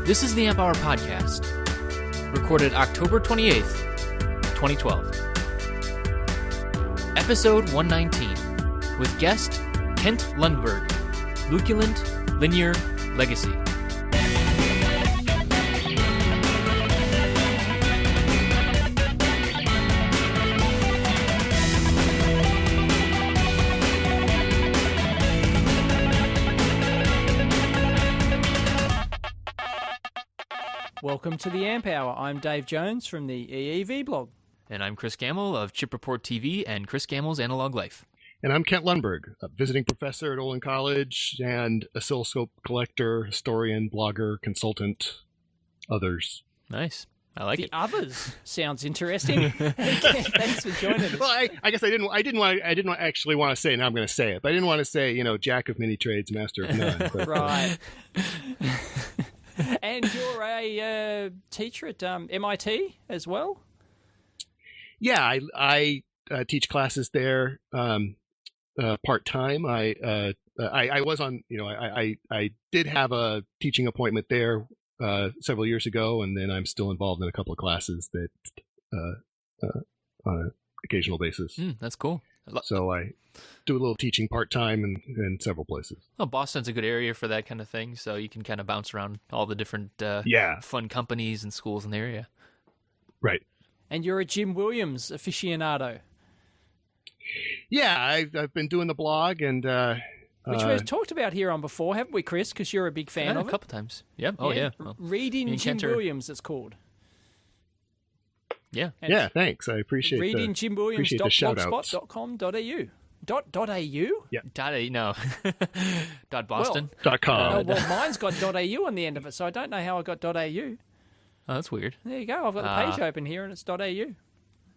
This is the Amp Hour Podcast, recorded October 28th, 2012. Episode 119, with guest Kent Lundberg, Luculent Linear Legacy. Welcome to the Amp Hour. I'm Dave Jones from the EEV blog. And I'm Chris Gamble of Chip Report TV and Chris Gamble's Analog Life. And I'm Kent Lundberg, a visiting professor at Olin College and oscilloscope collector, historian, blogger, consultant, others. Nice. I like it. The others sounds interesting. Thanks for joining us. Well, I guess I didn't actually want to say it. Now I'm going to say it, but I didn't want to say, jack of many trades, master of none. But, right. And you're a teacher at MIT as well? Yeah, I teach classes there part-time. I was on, I did have a teaching appointment there several years ago, and then I'm still involved in a couple of classes that on an occasional basis. That's cool. So I do a little teaching part-time in several places. Well, Boston's a good area for that kind of thing, so you can kind of bounce around all the different fun companies and schools in the area. Right. And you're a Jim Williams aficionado. Yeah, I've been doing the blog, and which we've talked about here on before, haven't we, Chris? Because you're a big fan of it. A couple times. Yep. Oh, yeah. Well, Reading Jim Williams, it's called. Yeah. And yeah, thanks. I appreciate readingjimwilliams.blogspot.com.au. .au? Yeah. No. .boston. .com. Well, mine's got .au on the end of it, so I don't know how I got .au. Oh, that's weird. There you go. I've got the page open here, and it's .au.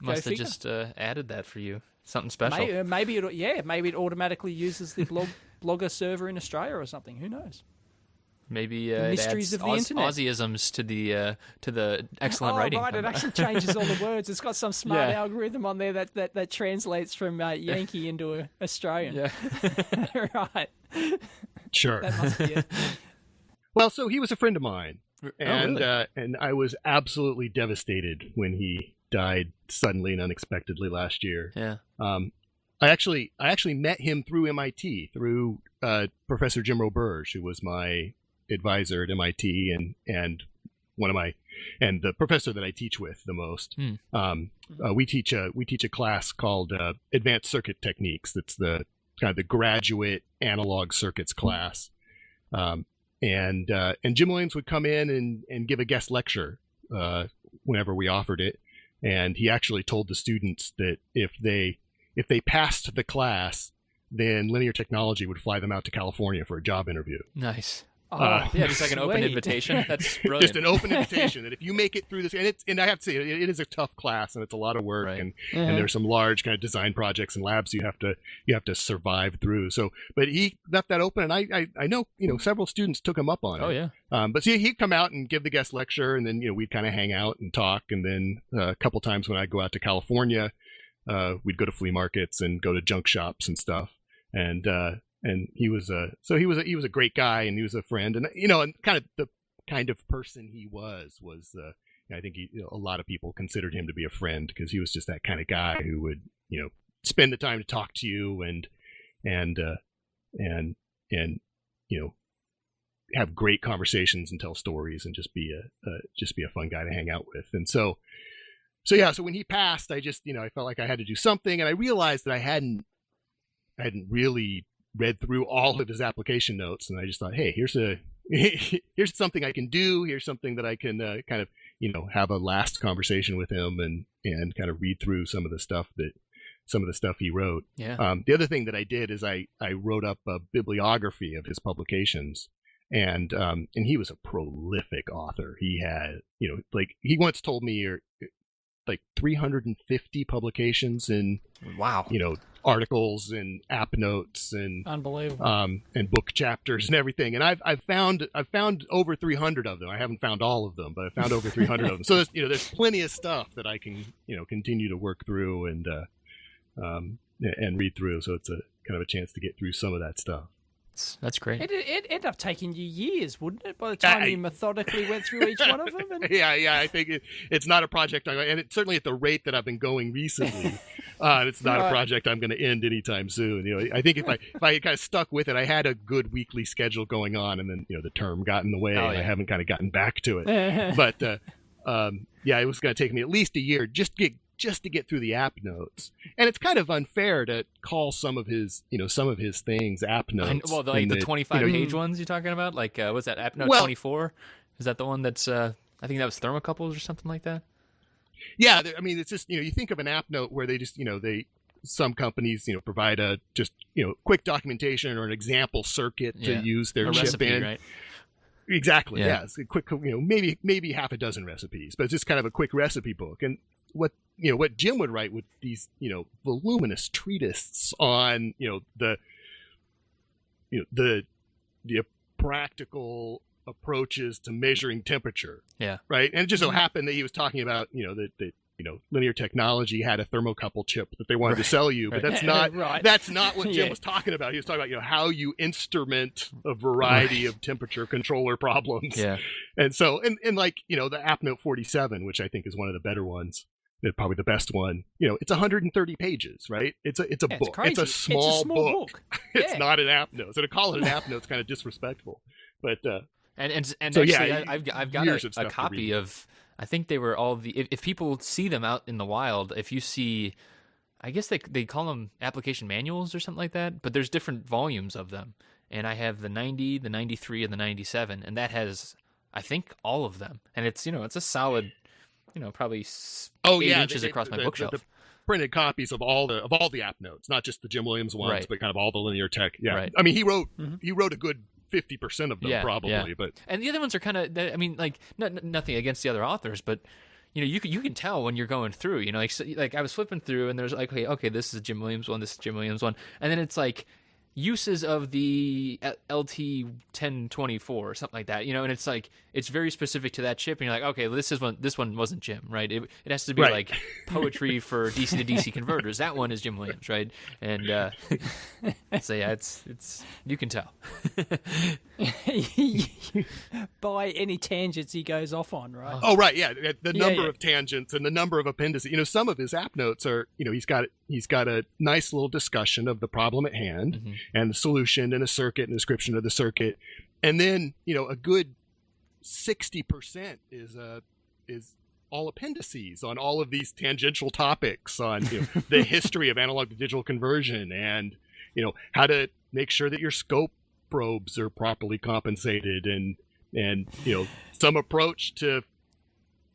Must have just added that for you. Something special. Maybe it automatically uses the blogger server in Australia or something. Who knows? Maybe the mysteries of the internet. Aussiisms to the excellent writing. Right, it actually changes all the words. It's got some smart algorithm on there that translates from Yankee into Australian. Yeah. Right. Sure. That must be it. Well, so he was a friend of mine, and really? And I was absolutely devastated when he died suddenly and unexpectedly last year. Yeah. I actually met him through MIT, through Professor Jim Roberge, who was my advisor at MIT and the professor that I teach with the most. We teach a class called Advanced Circuit Techniques. That's the kind of the graduate analog circuits class. And Jim Williams would come in and give a guest lecture whenever we offered it. And he actually told the students that if they passed the class, then Linear Technology would fly them out to California for a job interview. Nice. Just like an open invitation. That's brilliant. Just an open invitation that if you make it through this, and I have to say, it is a tough class and it's a lot of work, right. and there's some large kind of design projects and labs you have to survive through. So, but he left that open, and I know several students took him up on it. Oh yeah. But see, he'd come out and give the guest lecture, and then we'd kind of hang out and talk, and then a couple times when I go out to California, we'd go to flea markets and go to junk shops and stuff, and he was a great guy, and he was a friend, and and kind of the kind of person he was I think a lot of people considered him to be a friend because he was just that kind of guy who would spend the time to talk to you and have great conversations and tell stories and just be a fun guy to hang out with. And so when he passed, I just I felt like I had to do something, and I realized that I hadn't really read through all of his application notes, and I just thought, hey, here's something I can do. Here's something that I can kind of have a last conversation with him and kind of read through some of the stuff he wrote. Yeah. The other thing that I did is I wrote up a bibliography of his publications, and he was a prolific author. He had he once told me like 350 publications in wow, articles and app notes and unbelievable, and book chapters and everything. And I've found over 300 of them. I haven't found all of them, but I found over 300 of them. So there's plenty of stuff that I can continue to work through and read through. So it's a kind of a chance to get through some of that stuff. That's great. It ended up taking you years, wouldn't it? By the time you methodically went through each one of them. And... Yeah. I think it's not a project, and it's certainly at the rate that I've been going recently. It's not a project I'm going to end anytime soon. I think if I kind of stuck with it, I had a good weekly schedule going on, and then the term got in the way, and I haven't kind of gotten back to it. But it was going to take me at least a year just to get through the app notes. And it's kind of unfair to call some of his things app notes. Well, the 25-page ones you're talking about? Like, what's that, app note 24? Is that the one that's, I think that was thermocouples or something like that? Yeah, I mean, it's just, you think of an app note where they just, some companies, provide a just, quick documentation or an example circuit to use their chip recipe, in. Right? Exactly. Yeah. It's a quick, maybe half a dozen recipes, but it's just kind of a quick recipe book. And what Jim would write with these, voluminous treatises on, the practical approaches to measuring temperature. Yeah. Right. And it just so happened that he was talking about, that Linear Technology had a thermocouple chip that they wanted to sell you, but that's not that's not what Jim was talking about. He was talking about how you instrument a variety of temperature controller problems. Yeah. And so and like the App Note 47, which I think is one of the better ones, probably the best one. It's 130 pages, right? It's a book. It's a small book. It's not an app note. So to call it an app note is kind of disrespectful. But and so actually, I've got a copy of. I think they were all if people see them out in the wild, if you see, I guess they call them application manuals or something like that, but there's different volumes of them. And I have the 90, the 93, and the 97, and that has, I think, all of them. And it's, it's a solid, probably 8 inches across my bookshelf. The printed copies of all the app notes, not just the Jim Williams ones, but kind of all the Linear Tech. Yeah. Right. I mean, he wrote a good 50% of them probably, but and the other ones are kind of, I mean, like nothing against the other authors, but you can tell when you're going through, like I was flipping through and there's like, okay, this is a Jim Williams one, this is Jim Williams one, and then it's like uses of the LT 1024 or something like that, and it's like it's very specific to that chip, and you're like, okay, well, this one wasn't Jim, right? It has to be like poetry for DC to DC converters. That one is Jim Williams, right? And so yeah, it's you can tell by any tangents he goes off on, right? Oh right, yeah, the number of tangents and the number of appendices. Some of his app notes are, he's got a nice little discussion of the problem at hand and the solution and a circuit and a description of the circuit. And then, a good 60% is all appendices on all of these tangential topics on the history of analog to digital conversion and, how to make sure that your scope probes are properly compensated and some approach to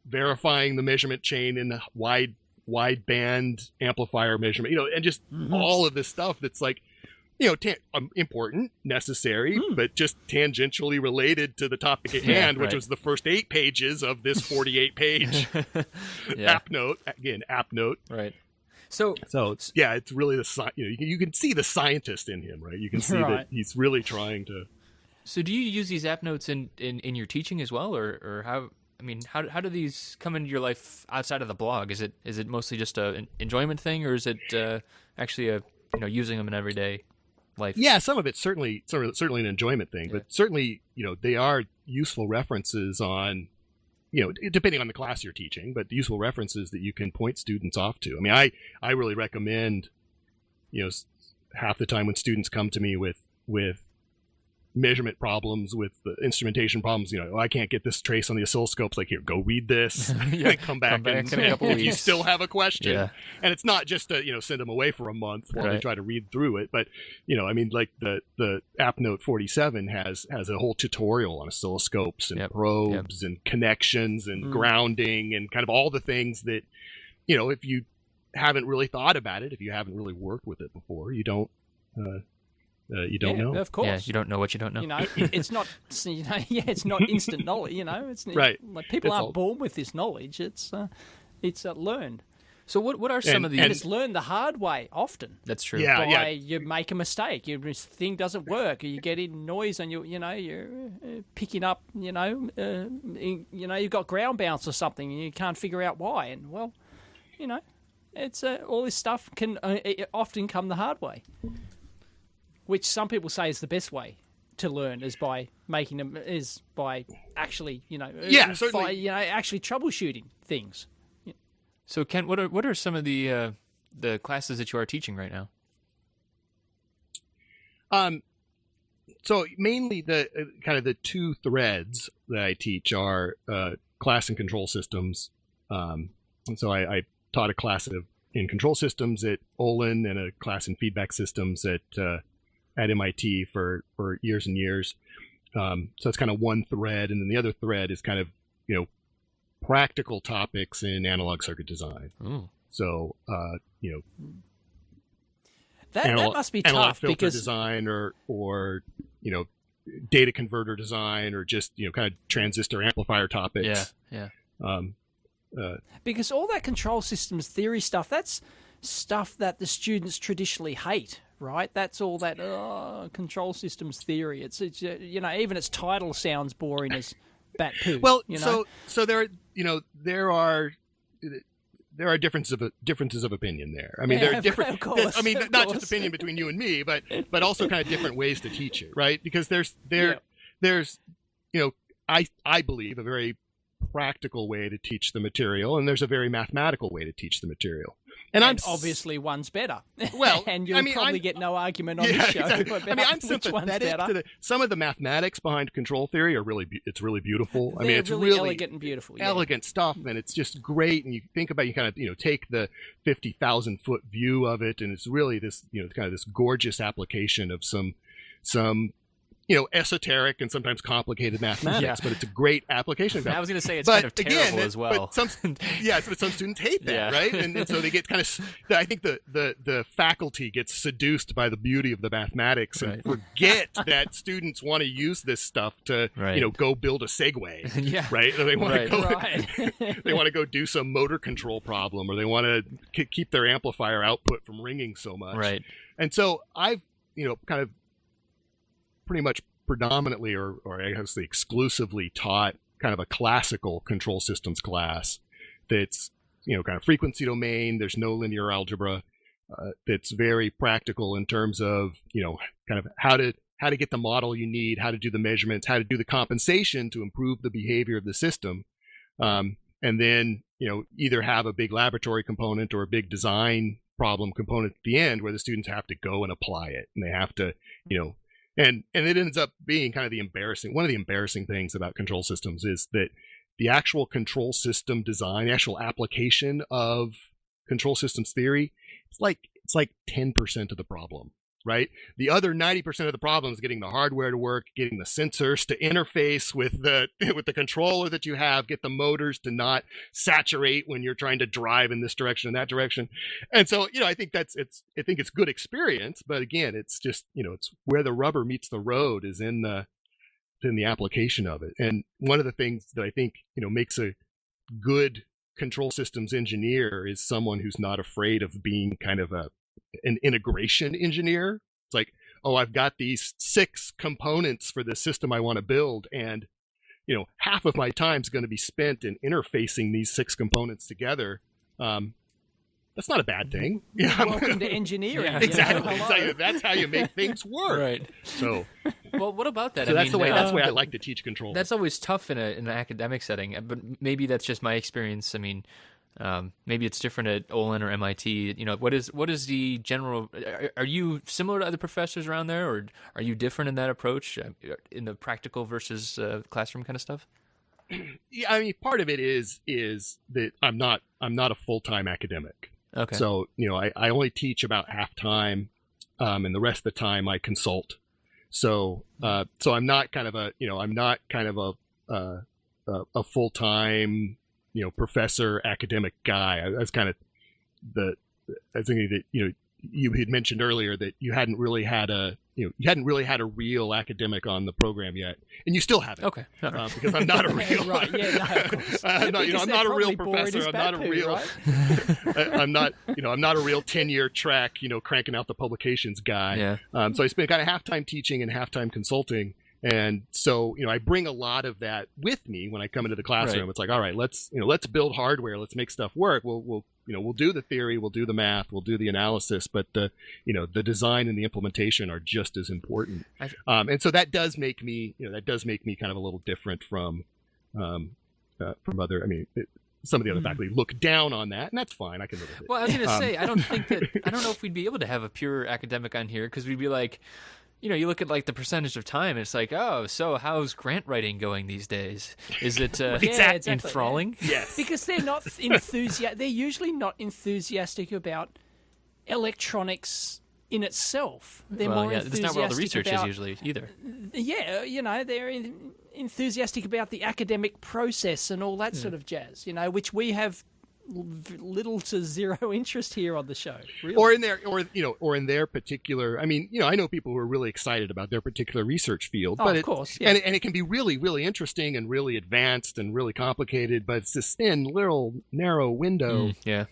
verifying the measurement chain in the wide band amplifier measurement, and just all of this stuff that's like, important, necessary, but just tangentially related to the topic at hand, which was the first 8 pages of this 48-page app note. Again, app note. Right. So yeah, it's really you can see the scientist in him, right? You can see that he's really trying to. So do you use these app notes in your teaching as well, or how? I mean, how do these come into your life outside of the blog? Is it mostly just an enjoyment thing, or is it actually using them in everyday life? Yeah, some of it's certainly an enjoyment thing, but certainly they are useful references on depending on the class you're teaching, but useful references that you can point students off to. I mean, I really recommend half the time when students come to me with measurement problems, with the instrumentation problems, I can't get this trace on the oscilloscopes, like, here, go read this and come back in a couple weeks. You still have a question. And it's not just to send them away for a month while they try to read through it, but I mean, like the App Note 47 has a whole tutorial on oscilloscopes and probes and connections and grounding and kind of all the things that if you haven't really thought about it, if you haven't really worked with it before, you don't know. Of course. Yeah, you don't know what you don't know. It's not. It's not instant knowledge. It's right. Like people aren't born with this knowledge. It's learned. So what are some of these? And it's learned the hard way often. That's true. Yeah, you make a mistake. Your thing doesn't work. Or you get in noise, and you're picking up. You've got ground bounce or something, and you can't figure out why. And it's all this stuff can often come the hard way. which some people say is the best way to learn, is by making them, is by actually, certainly. Actually troubleshooting things. So, Ken, what are some of the classes that you are teaching right now? So mainly the kind of the two threads that I teach are class and control systems. And so I taught a class in control systems at Olin and a class in feedback systems at MIT for years and years. So that's kind of one thread, and then the other thread is kind of practical topics in analog circuit design. Ooh. So that must be analog tough filter because design or data converter design or just kind of transistor amplifier topics. Yeah. because all that control systems theory stuff, that's stuff that the students traditionally hate, right? That's all that control systems theory. It's even its title sounds boring as bat poo. Well, so there are differences of opinion there. I mean, there are different. Of course, not just opinion between you and me, but also kind of different ways to teach it, right? Because there's I believe a very practical way to teach the material, and there's a very mathematical way to teach the material. And obviously one's better. Well, and you'll probably get no argument on this show. Exactly. About I'm sympathetic to some of the mathematics behind control theory are it's really beautiful. It's really elegant and beautiful. Yeah. Elegant stuff, and it's just great. And you think about, you kind of take the 50,000 foot view of it, and it's really this kind of this gorgeous application of some esoteric and sometimes complicated mathematics, but it's a great application of that. I was going to say it's kind of terrible as well. But some students hate that, right? And so they get kind of, I think the faculty gets seduced by the beauty of the mathematics and forget that students want to use this stuff to, go build a Segway, right? Or they want to go, they want to go do some motor control problem, or they want to keep their amplifier output from ringing so much. Right. And so I've, kind of pretty much predominantly or I guess exclusively taught kind of a classical control systems class that's kind of frequency domain. There's no linear algebra. That's very practical in terms of kind of how to get the model you need, how to do the measurements, how to do the compensation to improve the behavior of the system, and then either have a big laboratory component or a big design problem component at the end where the students have to go and apply it, and they have to And it ends up being kind of one of the embarrassing things about control systems is that the actual control system design, the actual application of control systems theory, it's like 10% of the problem, right? The other 90% of the problem is getting the hardware to work, getting the sensors to interface with the controller that you have, get the motors to not saturate when you're trying to drive in this direction and that direction. And so, I think it's good experience, but again, it's just, it's where the rubber meets the road is in the application of it. And one of the things that I think, makes a good control systems engineer is someone who's not afraid of being kind of an integration engineer. It's like, I've got these 6 components for the system I want to build, and half of my time is going to be spent in interfacing these 6 components together. That's not a bad thing. Welcome to engineering. Exactly. That's how you make things work. Right. So, well, what about that? So that's the way I like to teach control. That's always tough in an academic setting, but maybe that's just my experience. I mean, maybe it's different at Olin or MIT. What is the general? Are you similar to other professors around there, or are you different in that approach in the practical versus classroom kind of stuff? Yeah, I mean, part of it is that I'm not a full-time academic. Okay. So I only teach about half time, and the rest of the time I consult. So I'm not kind of a full-time professor academic guy. I was kind of I was thinking that you had mentioned earlier that you hadn't really had a real academic on the program yet, and you still haven't. Okay. Because I'm not a real right. Yeah, no, of course. I'm not a real professor. I'm not a real. Right? I'm not a real tenure track. Cranking out the publications guy. Yeah. So I spend kind of half-time teaching and half-time consulting. And so, I bring a lot of that with me when I come into the classroom. Right. It's like, all right, let's build hardware. Let's make stuff work. We'll we'll do the theory, we'll do the math, we'll do the analysis, but the design and the implementation are just as important. And so that does make me kind of a little different from other. I mean, some of the other faculty look down on that, and that's fine. I can live with it. Well, I was going to say, I don't know if we'd be able to have a pure academic on here, because we'd be like, you look at like the percentage of time, and it's like, oh, so how's grant writing going these days? Is it exactly, enthralling? Yeah. Yes, because they're not They're usually not enthusiastic about electronics in itself. They're more enthusiastic. That's not where all the research is usually either. Yeah, they're enthusiastic about the academic process and all that sort of jazz. Which we have little to zero interest here on the show, really. or in their particular. I mean, I know people who are really excited about their particular research field, but of course, yeah. and it can be really, really interesting and really advanced and really complicated, but it's this thin, little, narrow window. Yeah.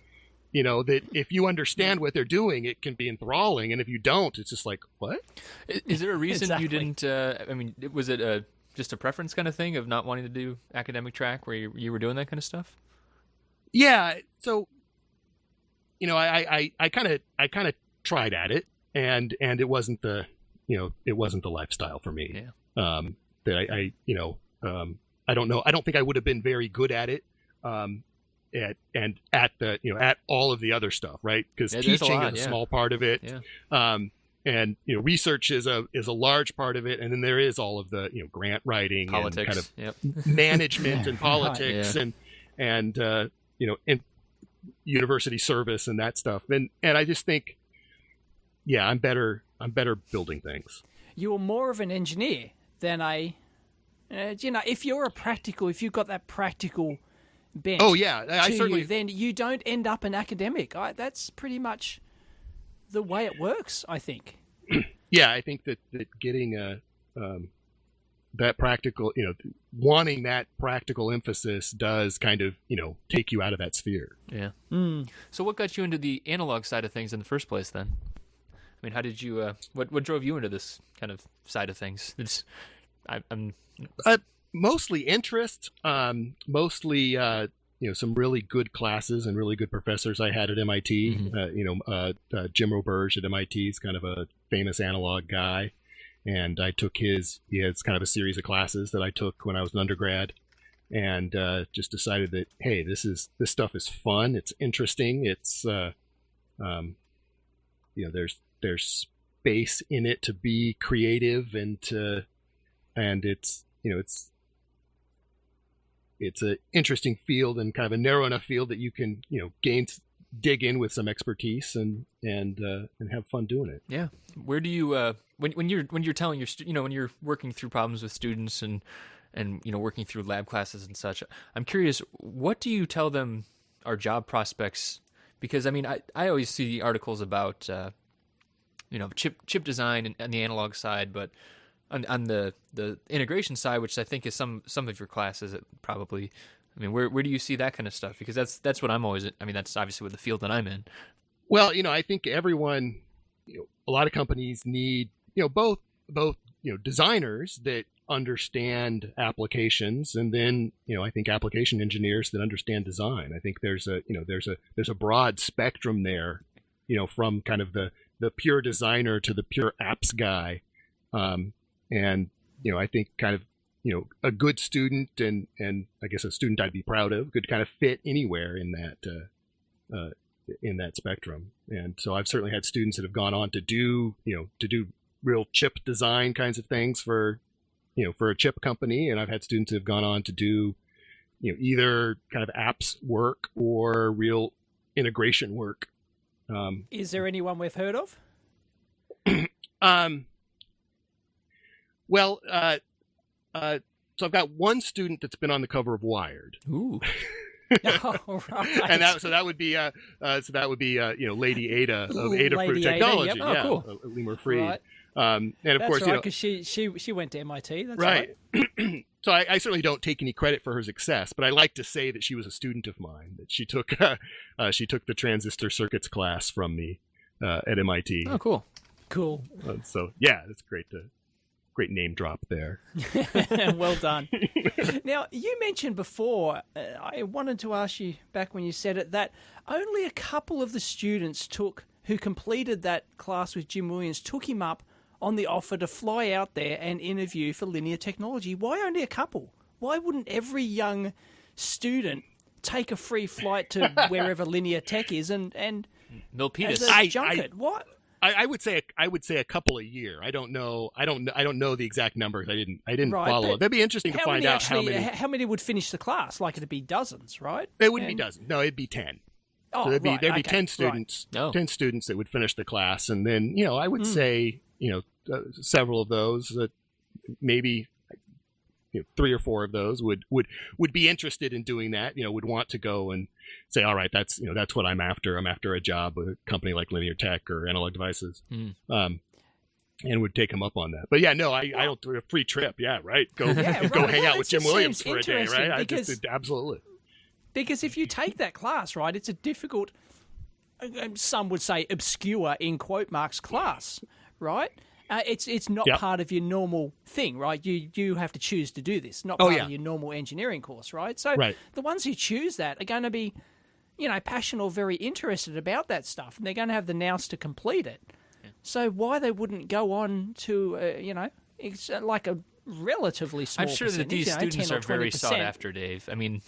That if you understand what they're doing, it can be enthralling, and if you don't, it's just like, what? Is there a reason Exactly. you didn't? Was it just a preference kind of thing of not wanting to do academic track where you were doing that kind of stuff? Yeah, so I kind of tried at it, and it wasn't the lifestyle for me. Yeah. That I don't know. I don't think I would have been very good at it. At all of the other stuff, right? Because teaching is a small part of it. Yeah. And research is a large part of it, and then there is all of the grant writing, politics, and kind of management and politics, yeah. and in university service and that stuff. And I just think, yeah, I'm better building things. You're more of an engineer than if you've got that practical bent. Oh yeah, I certainly. Then you don't end up an academic. That's pretty much the way it works, I think. Yeah, I think that getting that practical, wanting that practical emphasis does kind of, take you out of that sphere. Yeah. So what got you into the analog side of things in the first place then? I mean, how did you, what drove you into this kind of side of things? I'm mostly interest, mostly, some really good classes and really good professors I had at MIT. Mm-hmm. Jim Roberge at MIT is kind of a famous analog guy. And I took he has kind of a series of classes that I took when I was an undergrad, and just decided that, hey, this stuff is fun. It's interesting. It's, there's space in it to be creative and it's an interesting field and kind of a narrow enough field that you can, dig in with some expertise and have fun doing it. Yeah. Where do you when you're telling your when you're working through problems with students and working through lab classes and such, I'm curious, what do you tell them are job prospects? Because I mean, I always see articles about chip design and the analog side, but on the integration side, which I think is some of your classes, probably. I mean, where do you see that kind of stuff? Because that's what I'm always. I mean, that's obviously what the field that I'm in. Well, I think everyone, a lot of companies need, both designers that understand applications, and then, I think application engineers that understand design. I think there's a broad spectrum there, from kind of the pure designer to the pure apps guy, and I think kind of. A good student and I guess a student I'd be proud of could kind of fit anywhere in that spectrum. And so I've certainly had students that have gone on to do real chip design kinds of things for a chip company. And I've had students that have gone on to do, either kind of apps work or real integration work. Is there anyone we've heard of? So I've got one student that's been on the cover of Wired. Ooh. Oh, right. And that would be Lady Ada of Adafruit Technology. Yep. Oh, cool. Lemur Freed. Right. And of That's course, right, because she went to MIT. That's right. So I certainly don't take any credit for her success, but I like to say that she was a student of mine. That she took the transistor circuits class from me at MIT. Oh, cool. Cool. So yeah, it's great to. great name drop there. Well done. Now, you mentioned before, I wanted to ask you back when you said it, that only a couple of the students who completed that class with Jim Williams took him up on the offer to fly out there and interview for linear technology. Why only a couple? Why wouldn't every young student take a free flight to wherever linear tech is and Milpitas. junket? What? I would say a couple a year. I don't know the exact numbers. I didn't follow it. That'd be interesting to find out how many would finish the class. Like it'd be dozens, right? It wouldn't be dozens. No, it'd be 10. Oh, so there'd be 10 students. Right. 10 students that would finish the class, and then I would say several of those, maybe 3 or 4 of those would be interested in doing that. Would want to go and say, all right, that's what I'm after. I'm after a job with a company like Linear Tech or Analog Devices, and would take them up on that. But I don't do a free trip. Yeah, right. Go hang out with Jim Williams for a day, right? Absolutely. Because if you take that class, right, it's a difficult, some would say obscure in quote marks class, right? It's not part of your normal thing, right? You have to choose to do this, not part of your normal engineering course, right? So the ones who choose that are going to be, passionate or very interested about that stuff, and they're going to have the nous to complete it. Yeah. So why they wouldn't go on to, it's like a relatively small I'm sure that these students are very sought after, Dave. I mean,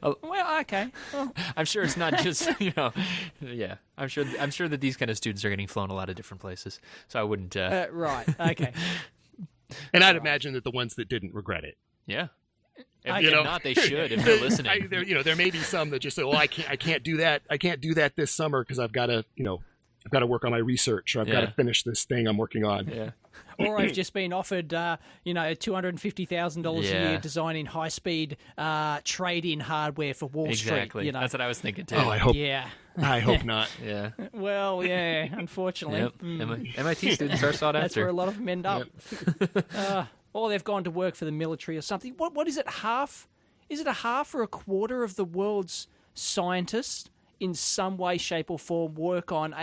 well, okay. Well. I'm sure it's not just I'm sure that these kind of students are getting flown a lot of different places. So I wouldn't. Right. Okay. And I'd imagine that the ones that didn't regret it. Yeah. If not, they should. If they're listening, there may be some that just say, "Well, I can't do that. I can't do that this summer because I've got to work on my research, or I've got to finish this thing I'm working on." Yeah. Or I've just been offered, $250,000 a year designing high-speed trade-in hardware for Wall Street. Exactly. That's what I was thinking too. Oh, I hope. Yeah. I hope not. Yeah. Well, yeah. Unfortunately, MIT students are sought after. That's where a lot of them end up. Yep. Or they've gone to work for the military or something. What is it? Half? Is it a half or a quarter of the world's scientists in some way, shape, or form work on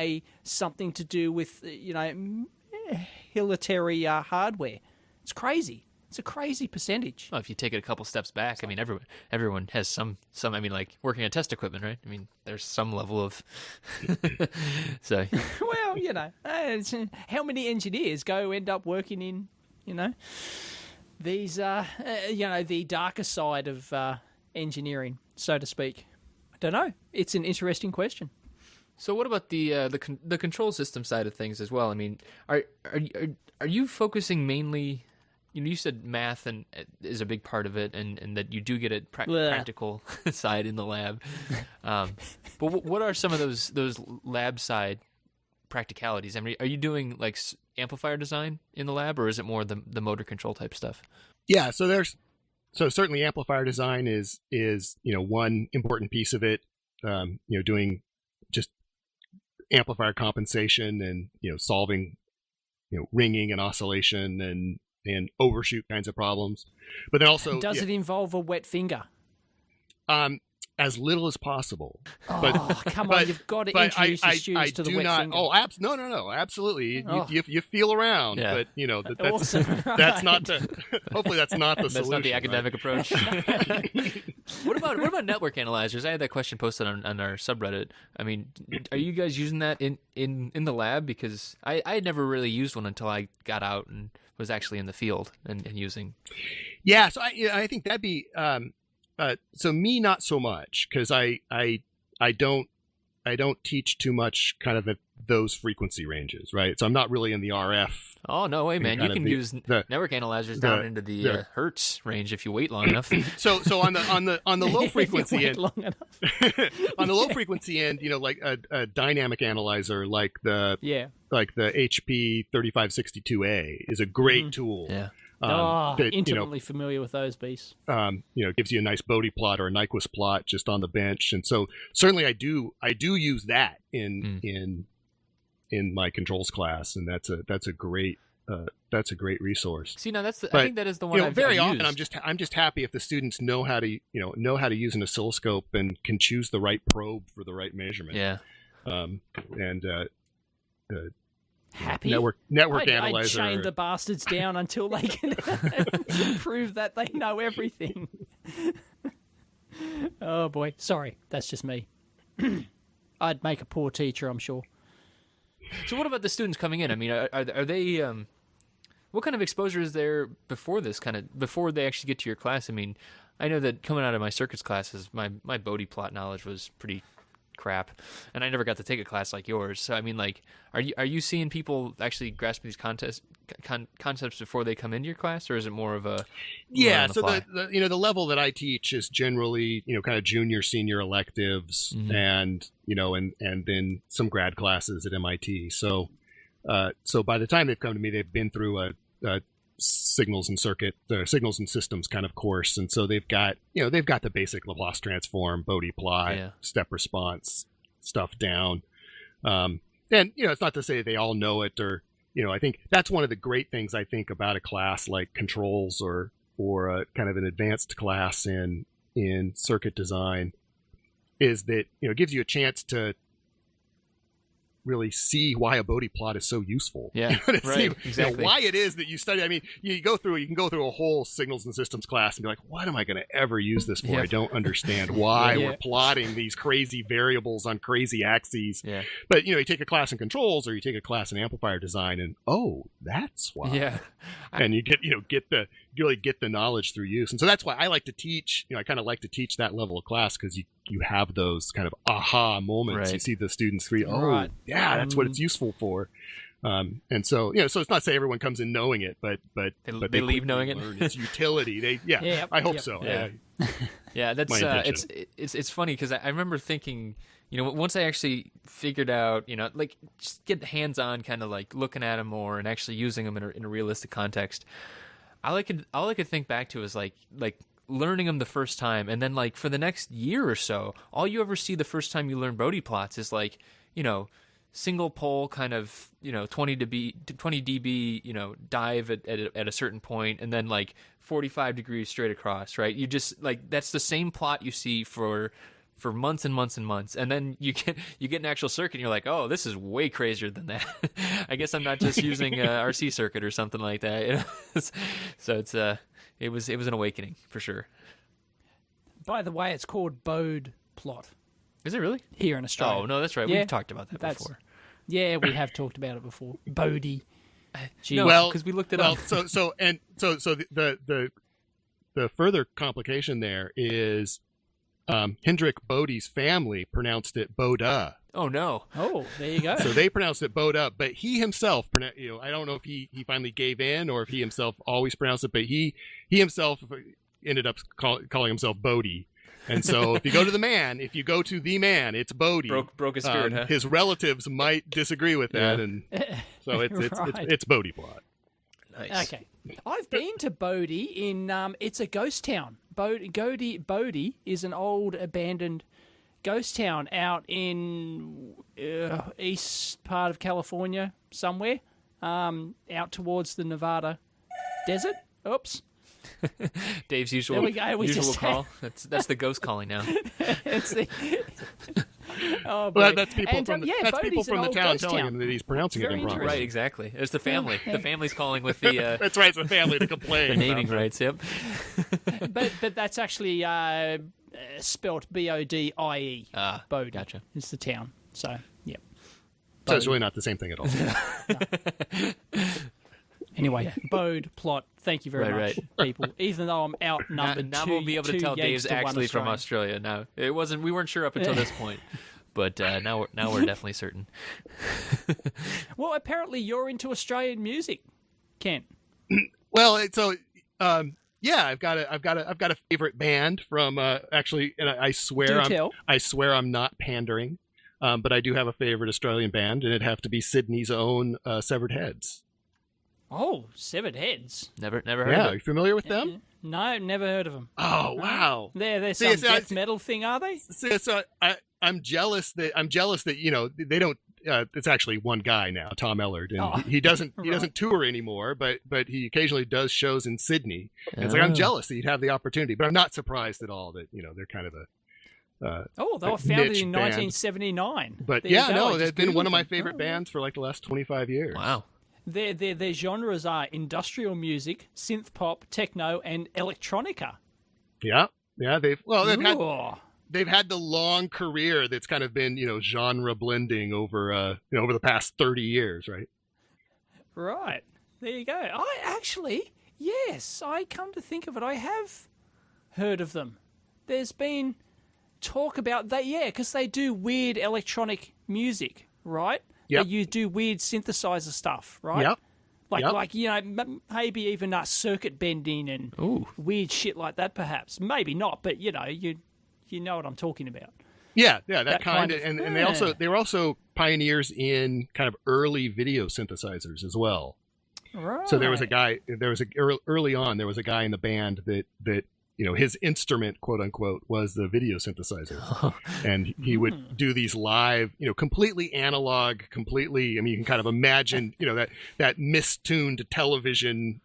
something to do with military hardware? It's crazy. It's a crazy percentage. Well, if you take it a couple steps back, I mean, everyone has some. I mean, like working on test equipment, right? I mean, there's some level of. So. Well, how many engineers end up working in, these, the darker side of engineering, so to speak? I don't know. It's an interesting question. So what about the control system side of things as well? I mean, are you focusing mainly? You said math is a big part of it, and that you do get a practical side in the lab. But what are some of those lab side practicalities? I mean, are you doing like amplifier design in the lab, or is it more the motor control type stuff? Yeah. So certainly amplifier design is one important piece of it. Doing just amplifier compensation and solving ringing and oscillation and overshoot kinds of problems. But then also does it involve a wet finger? As little as possible. Come on, you've got to introduce your students to the wet finger. No, absolutely. You feel around, but that's awesome. That's not hopefully that's not the solution. That's not the academic approach. What about network analyzers? I had that question posted on our subreddit. I mean, are you guys using that in the lab? Because I had never really used one until I got out and was actually in the field and using. Yeah, so I think that'd be. So me, not so much, because I don't teach too much kind of at those frequency ranges, right? So I'm not really in the RF. Oh no way, man! You can use network analyzers down into the hertz range if you wait long enough. So on the low frequency end, on the low frequency end, like a dynamic analyzer like the HP 3562A is a great tool. Yeah. Intimately familiar with those beasts. Gives you a nice Bode plot or a Nyquist plot just on the bench, and so certainly I do use that in my controls class, and that's a great resource. See, now I think that is the one. Very I've often used. I'm just happy if the students know how to use an oscilloscope and can choose the right probe for the right measurement. Yeah. Happy? Network I'd analyzer. chain the bastards down until they can prove that they know everything. Oh, boy. Sorry, that's just me. I'd make a poor teacher, I'm sure. So what about the students coming in? I mean, are they... what kind of exposure is there before they actually get to your class? I mean, I know that coming out of my circuits classes, my Bodhi plot knowledge was pretty crap, and I never got to take a class like yours. So I mean, like, are you seeing people actually grasp these concepts before they come into your class, or is it more of a so the level that I teach is generally kind of junior senior electives, and and then some grad classes at MIT. So by the time they've come to me, they've been through a signals and systems kind of course, and so they've got the basic Laplace transform, Bodhi plot, step response stuff down. And it's not to say they all know it, or I think that's one of the great things I think about a class like controls or a kind of an advanced class in circuit design, is that it gives you a chance to really see why a Bodhi plot is so useful. Yeah, right. Exactly. Why it is that you study. I mean, you can go through a whole signals and systems class and be like, what am I going to ever use this for? I don't understand why we're plotting these crazy variables on crazy axes. Yeah. But you take a class in controls, or you take a class in amplifier design, and that's why. Yeah. And you really get the knowledge through use. And so that's why I like to teach. I kind of like to teach that level of class, because you have those kind of aha moments. Right. You see the students yeah, that's what it's useful for. And so so it's not to say everyone comes in knowing it, but they leave knowing it. Learn its utility. I hope so. Yeah, that's it's funny, because I remember thinking, once I actually figured out, like, just get hands on, kind of like looking at them more and actually using them in a realistic context. All I could think back to is like learning them the first time, and then like for the next year or so, all you ever see the first time you learn Bodhi plots is like, single pole kind of 20 dB dive at a certain point, and then like 45 degrees straight across, right? You just like, that's the same plot you see for months and months and months, and then you get an actual circuit and you're like, oh, this is way crazier than that. I guess I'm not just using a RC circuit or something like that. So it was an awakening for sure. By the way, it's called Bode plot. Is it really? Here in Australia. Oh, no, that's right. We've talked about that before. Yeah, we have talked about it before. Bodhi. No, because we looked it up. So the further complication there is Hendrik Bodhi's family pronounced it Boda. Oh, no. Oh, there you go. So they pronounced it Boda, but he himself, I don't know if he finally gave in, or if he himself always pronounced it, but he himself ended up calling himself Bodhi. And so if you go to the man, it's Bodhi. Broke his spirit, huh? His relatives might disagree with that, and so it's Bodhi plot. Nice. Okay. I've been to Bodhi in it's a ghost town. Bodhi is an old abandoned ghost town out in east part of California somewhere, out towards the Nevada desert. Oops. Dave's usual call. That's the ghost calling now. Oh, well, that's people from the town telling him that he's pronouncing it wrong. Right, exactly. It's the family. The family's calling with the. That's right. It's the family to complain. The naming rights. Yep. but that's actually spelt Bodie. Bodhi. Gotcha. It's the town. So yeah. So it's really not the same thing at all. No. Anyway, Bode plot. Thank you very much, people. Even though I'm outnumbered, now we'll be able to tell Dave's actually from Australia. Now it wasn't. We weren't sure up until this point, but now we're definitely certain. Well, apparently you're into Australian music, Kent. Well, I've got a favorite band from actually, and I swear I'm not pandering, but I do have a favorite Australian band, and it'd have to be Sydney's own Severed Heads. Oh, Severed Heads. Never heard of Yeah, it. are you familiar with them? No, never heard of them. Oh, wow. They're some death metal thing, are they? So I'm jealous that they don't. It's actually one guy now, Tom Ellard, and he doesn't tour anymore, but he occasionally does shows in Sydney. And it's like, I'm jealous that you'd have the opportunity, but I'm not surprised at all that they're kind of Oh, they were founded in band. 1979. But There you go, I they've just been one of Googled my them. favorite bands for like the last 25 years. Wow. Their genres are industrial music, synth pop, techno, and electronica. Yeah, they've had Ooh. they've had the long career that's kind of been genre blending over over the past 30 years, right? Right. There you go. I actually, yes, I come to think of it, I have heard of them. There's been talk about that, because they do weird electronic music, right? Yep. They do weird synthesizer stuff, right? Yep. Like maybe even circuit bending and weird shit like that, perhaps. Maybe not, but you know what I'm talking about. Yeah, that kind of- of, and they were also pioneers in kind of early video synthesizers as well. Right. So there was early on there was a guy in the band that his instrument, quote unquote, was the video synthesizer, and he would do these live, completely analog, completely. I mean, you can kind of imagine, that mistuned television,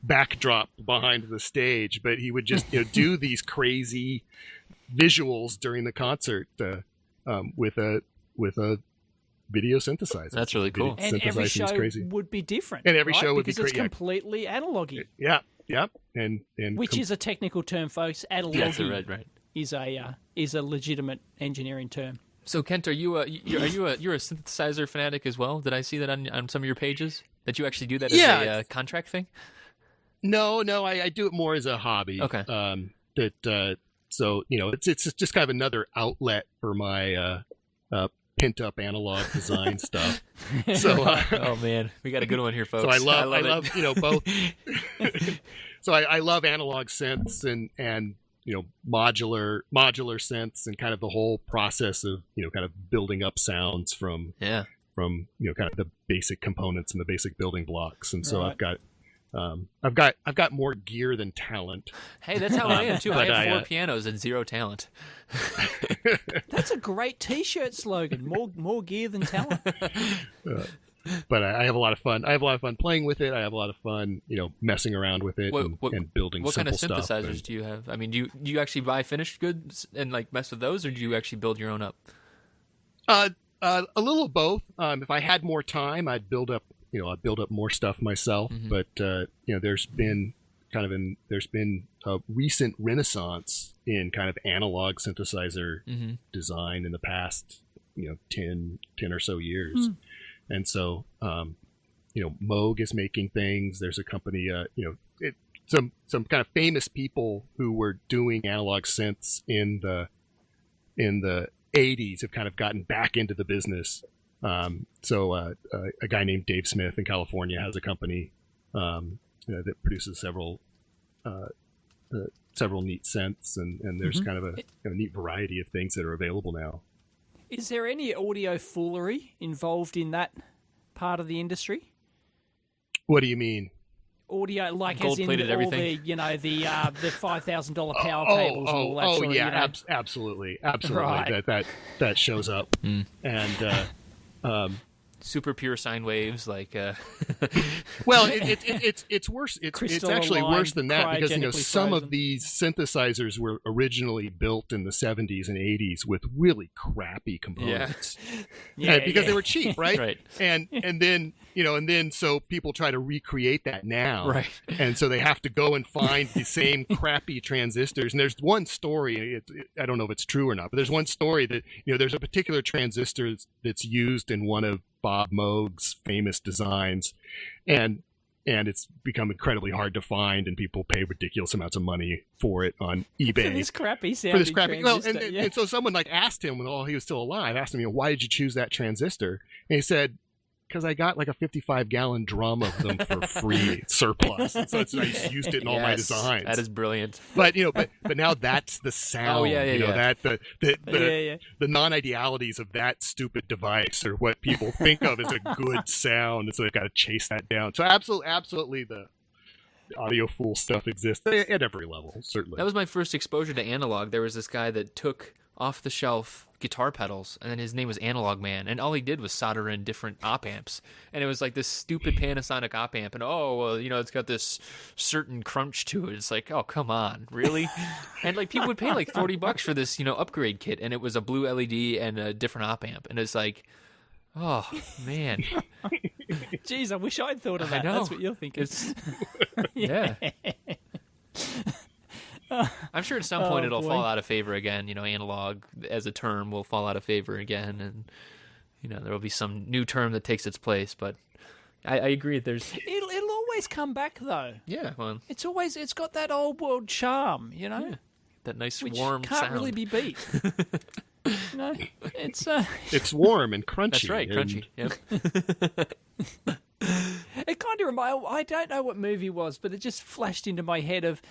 backdrop behind the stage, but he would just do these crazy visuals during the concert with a video synthesizer. That's really cool. And every show crazy. would be different. And every right? show would be because it's cra- yeah. completely analogy. Yeah, and Which is a technical term, folks. Analogy right. is a legitimate engineering term. So Kent, are you a synthesizer fanatic as well? Did I see that on some of your pages that you actually do that as a contract thing? No, I do it more as a hobby. Okay. So it's just kind of another outlet for my pent up analog design stuff. So oh man, we got a good one here, folks. so I love both. So I love analog synths and modular synths and kind of the whole process of kind of building up sounds from kind of the basic components and the basic building blocks. And so Right. I've got more gear than talent. Hey, that's how I am too. But I have 4 pianos and 0 talent. That's a great T-shirt slogan. More gear than talent. But I have a lot of fun. I have a lot of fun playing with it. I have a lot of fun, messing around with it and building What kind simple of stuff. synthesizers do you have? I mean, do you actually buy finished goods and like mess with those, or do you actually build your own up? A little of both. If I had more time, I'd build up more stuff myself. Mm-hmm. But there's been a recent renaissance in kind of analog synthesizer design in the past 10 or so years. And so Moog is making things. There's a company some kind of famous people who were doing analog synths in the 80s have kind of gotten back into the business. So a guy named Dave Smith in California has a company that produces several neat synths, and there's kind of a neat variety of things that are available now. Is there any audio foolery involved in that part of the industry? What do you mean? Audio, like as in all Gold-plated everything? the $5,000 power cables and all that sort of, absolutely. Right. That shows up, and Super pure sine waves, like. well, it's worse. It's actually worse than that because cryogenically some frozen. of these synthesizers were originally built in the 70s and 80s with really crappy components. Because they were cheap, right? Right. And then so people try to recreate that now, Right. And so they have to go and find the same crappy transistors. And there's one story. I don't know if it's true or not, but there's one story that there's a particular transistor that's used in one of Bob Moog's famous designs, and it's become incredibly hard to find, and people pay ridiculous amounts of money for it on eBay. For this crappy sounding transistor. And so someone asked him while he was still alive, asked him, why did you choose that transistor? And he said, because I got like a 55-gallon drum of them for free surplus, and so I just used it in all my designs. That is brilliant. But but now that's the sound. Oh, yeah. That the non-idealities of that stupid device are what people think of as a good sound, and so they've got to chase that down. So absolutely, the audio fool stuff exists at every level. Certainly, That was my first exposure to analog. There was this guy that took off-the-shelf guitar pedals, and then his name was Analog Man, and all he did was solder in different op amps, and it was like this stupid Panasonic op amp, and it's got this certain crunch to it. It's like, oh, come on, really? And like people would pay like $40 for this, upgrade kit, and it was a blue LED and a different op amp, and it's like, oh man. Jeez, I wish I'd thought of that. That's what you're thinking. Yeah. I'm sure at some point it'll fall out of favor again. Analog as a term will fall out of favor again, and there will be some new term that takes its place. But I agree. It'll always come back though. Yeah, well, it's got that old world charm, yeah, that nice which warm can't sound. really be beat. It's warm and crunchy. That's right, crunchy. Yep. It kind of I don't know what movie it was, but it just flashed into my head of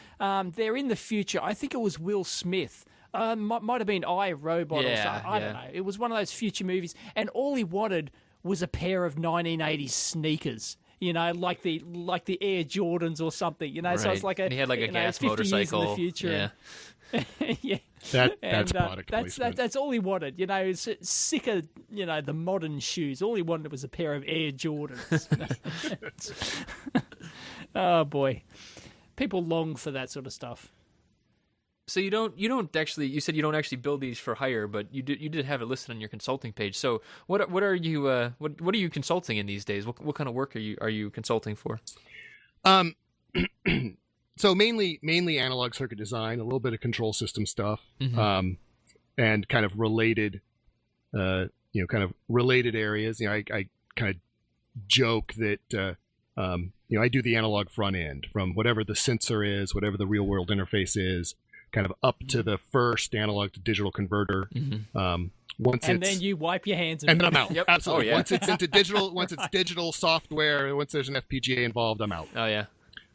they're in the future. I think it was Will Smith. Might have been I, Robot or something. I don't know. It was one of those future movies, and all he wanted was a pair of 1980s sneakers. Like the Air Jordans or something. Right. So it's like and he had like a gas 50 motorcycle. years in the future. Yeah. Yeah. That's product placement. That's all he wanted. It's sick of the modern shoes. All he wanted was a pair of Air Jordans. Oh boy, people long for that sort of stuff. So you don't actually. You said you don't actually build these for hire, but you did have it listed on your consulting page. So what are you what are you consulting in these days? What kind of work are you consulting for? So mainly analog circuit design, a little bit of control system stuff, Mm-hmm. And kind of related, areas. I kind of joke that I do the analog front end from whatever the sensor is, whatever the real world interface is, kind of up to the first analog to digital converter. Mm-hmm. Then you wipe your hands and then I'm out. Yep. Absolutely. Oh, yeah. Once it's digital software, once there's an FPGA involved, I'm out. Oh yeah.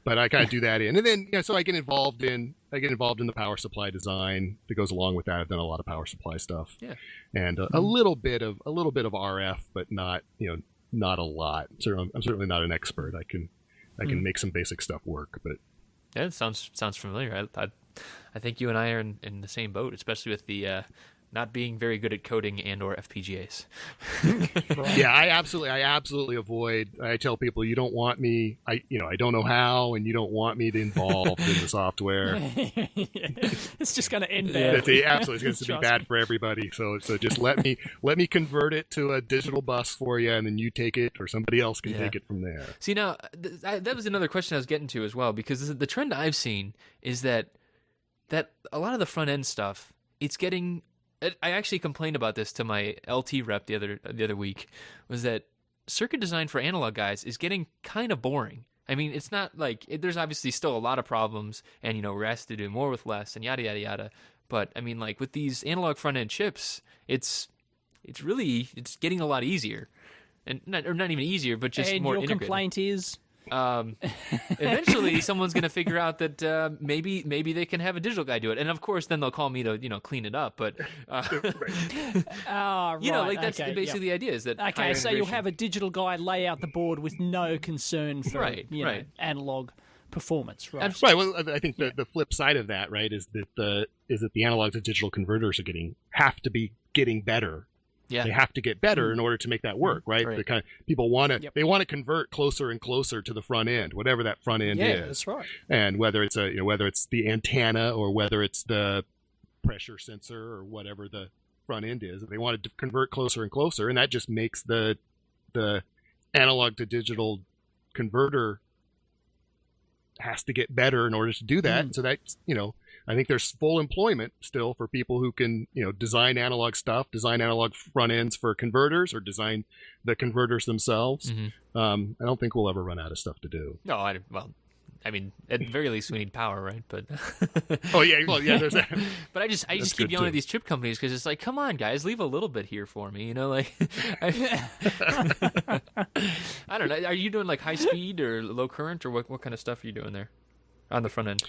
But I kind of do that and then so I get involved in the power supply design that goes along with that. I've done a lot of power supply stuff. Yeah. And a little bit of RF, but not a lot. I'm certainly not an expert. I can make some basic stuff work, but yeah, it sounds familiar. I think you and I are in the same boat, especially with the not being very good at coding and or FPGAs. Yeah, I absolutely avoid. I tell people you don't want me. I don't know how, and you don't want me to involved in the software. It's just going to end bad. Absolutely, it's going to be bad for everybody. So just let me convert it to a digital bus for you, and then you take it, or somebody else can take it from there. See, now that was another question I was getting to as well, because the trend I've seen is that a lot of the front end stuff, it's getting. I actually complained about this to my LT rep the other week, was that circuit design for analog guys is getting kind of boring. I mean, it's not like there's obviously still a lot of problems, and we're asked to do more with less, and yada yada yada. But I mean, like with these analog front end chips, it's getting a lot easier, and not even easier, but just more integrated. And your complaint is. Eventually someone's going to figure out that maybe they can have a digital guy do it, and of course then they'll call me to clean it up, but right. like that's basically the idea, is that so you'll have a digital guy lay out the board with no concern for analog performance, right? Right. Well, I think the flip side of that, right, is that the analog to digital converters have to be getting better. Yeah. They have to get better in order to make that work, right? The kind of people want to convert closer and closer to the front end, whatever that front end is. Yeah, that's right. And whether it's whether it's the antenna or whether it's the pressure sensor or whatever the front end is, they want to convert closer and closer, and that just makes the analog to digital converter has to get better in order to do that. So that's I think there's full employment still for people who can, design analog stuff, design analog front ends for converters, or design the converters themselves. Mm-hmm. I don't think we'll ever run out of stuff to do. No, I mean, at the very least, we need power, right? But there's that. But I just keep yelling at these chip companies, because it's like, come on, guys, leave a little bit here for me, like. I don't know. Are you doing like high speed or low current, or what kind of stuff are you doing there on the front end?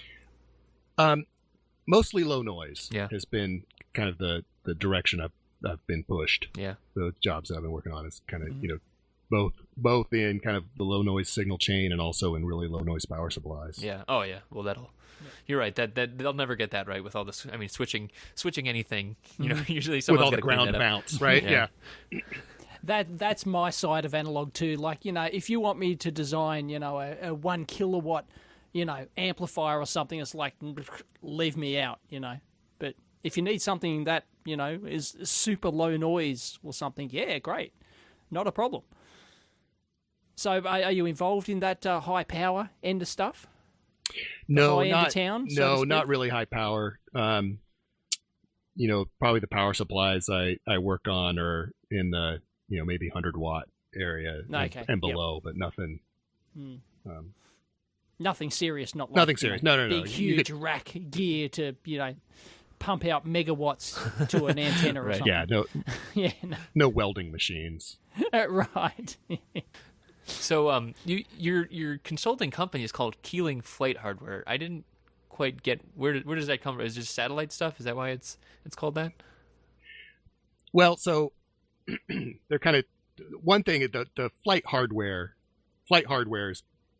Mostly low noise has been kind of the direction I've been pushed. Yeah. The jobs that I've been working on is kind of, both in kind of the low noise signal chain and also in really low noise power supplies. Yeah. Oh yeah. Well, you're right. That they'll never get that right with all this. I mean, switching anything. Usually someone's with all the gotta clean ground that up. mounts, right? Yeah. That's my side of analog too. Like, if you want me to design, a 1 kilowatt, amplifier or something, it's like, leave me out, But if you need something that, is super low noise or something, yeah, great. Not a problem. So are you involved in that high power end of stuff? No, end of town, so to speak? not really high power. Probably the power supplies I work on are in the, maybe 100 watt area and below, but nothing. Nothing serious, not like nothing serious. No. Big, huge rack gear to, pump out megawatts to an antenna or something. Yeah, no welding machines. Right. So, your consulting company is called Keeling Flight Hardware. I didn't quite get where does that come from? Is it just satellite stuff? Is that why it's called that? Well, so they're kind of one thing. The flight hardware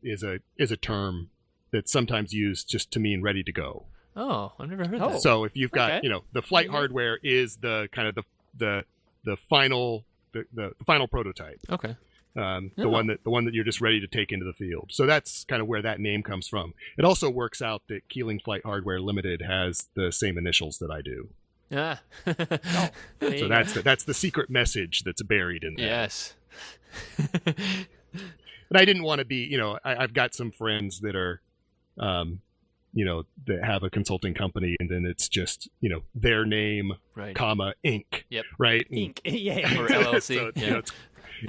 is a term that's sometimes used just to mean ready to go. Oh, I've never heard that. So if you've got the flight hardware is the kind of the final prototype. Okay. The one that you're just ready to take into the field. So that's kind of where that name comes from. It also works out that Keeling Flight Hardware Limited has the same initials that I do. Ah. So that's the secret message that's buried in there. Yes. But I didn't want to be, I've got some friends that are, that have a consulting company, and then it's just, their name, right. comma, Inc. Yep. Right. Inc. Yeah. Or LLC. So, yeah.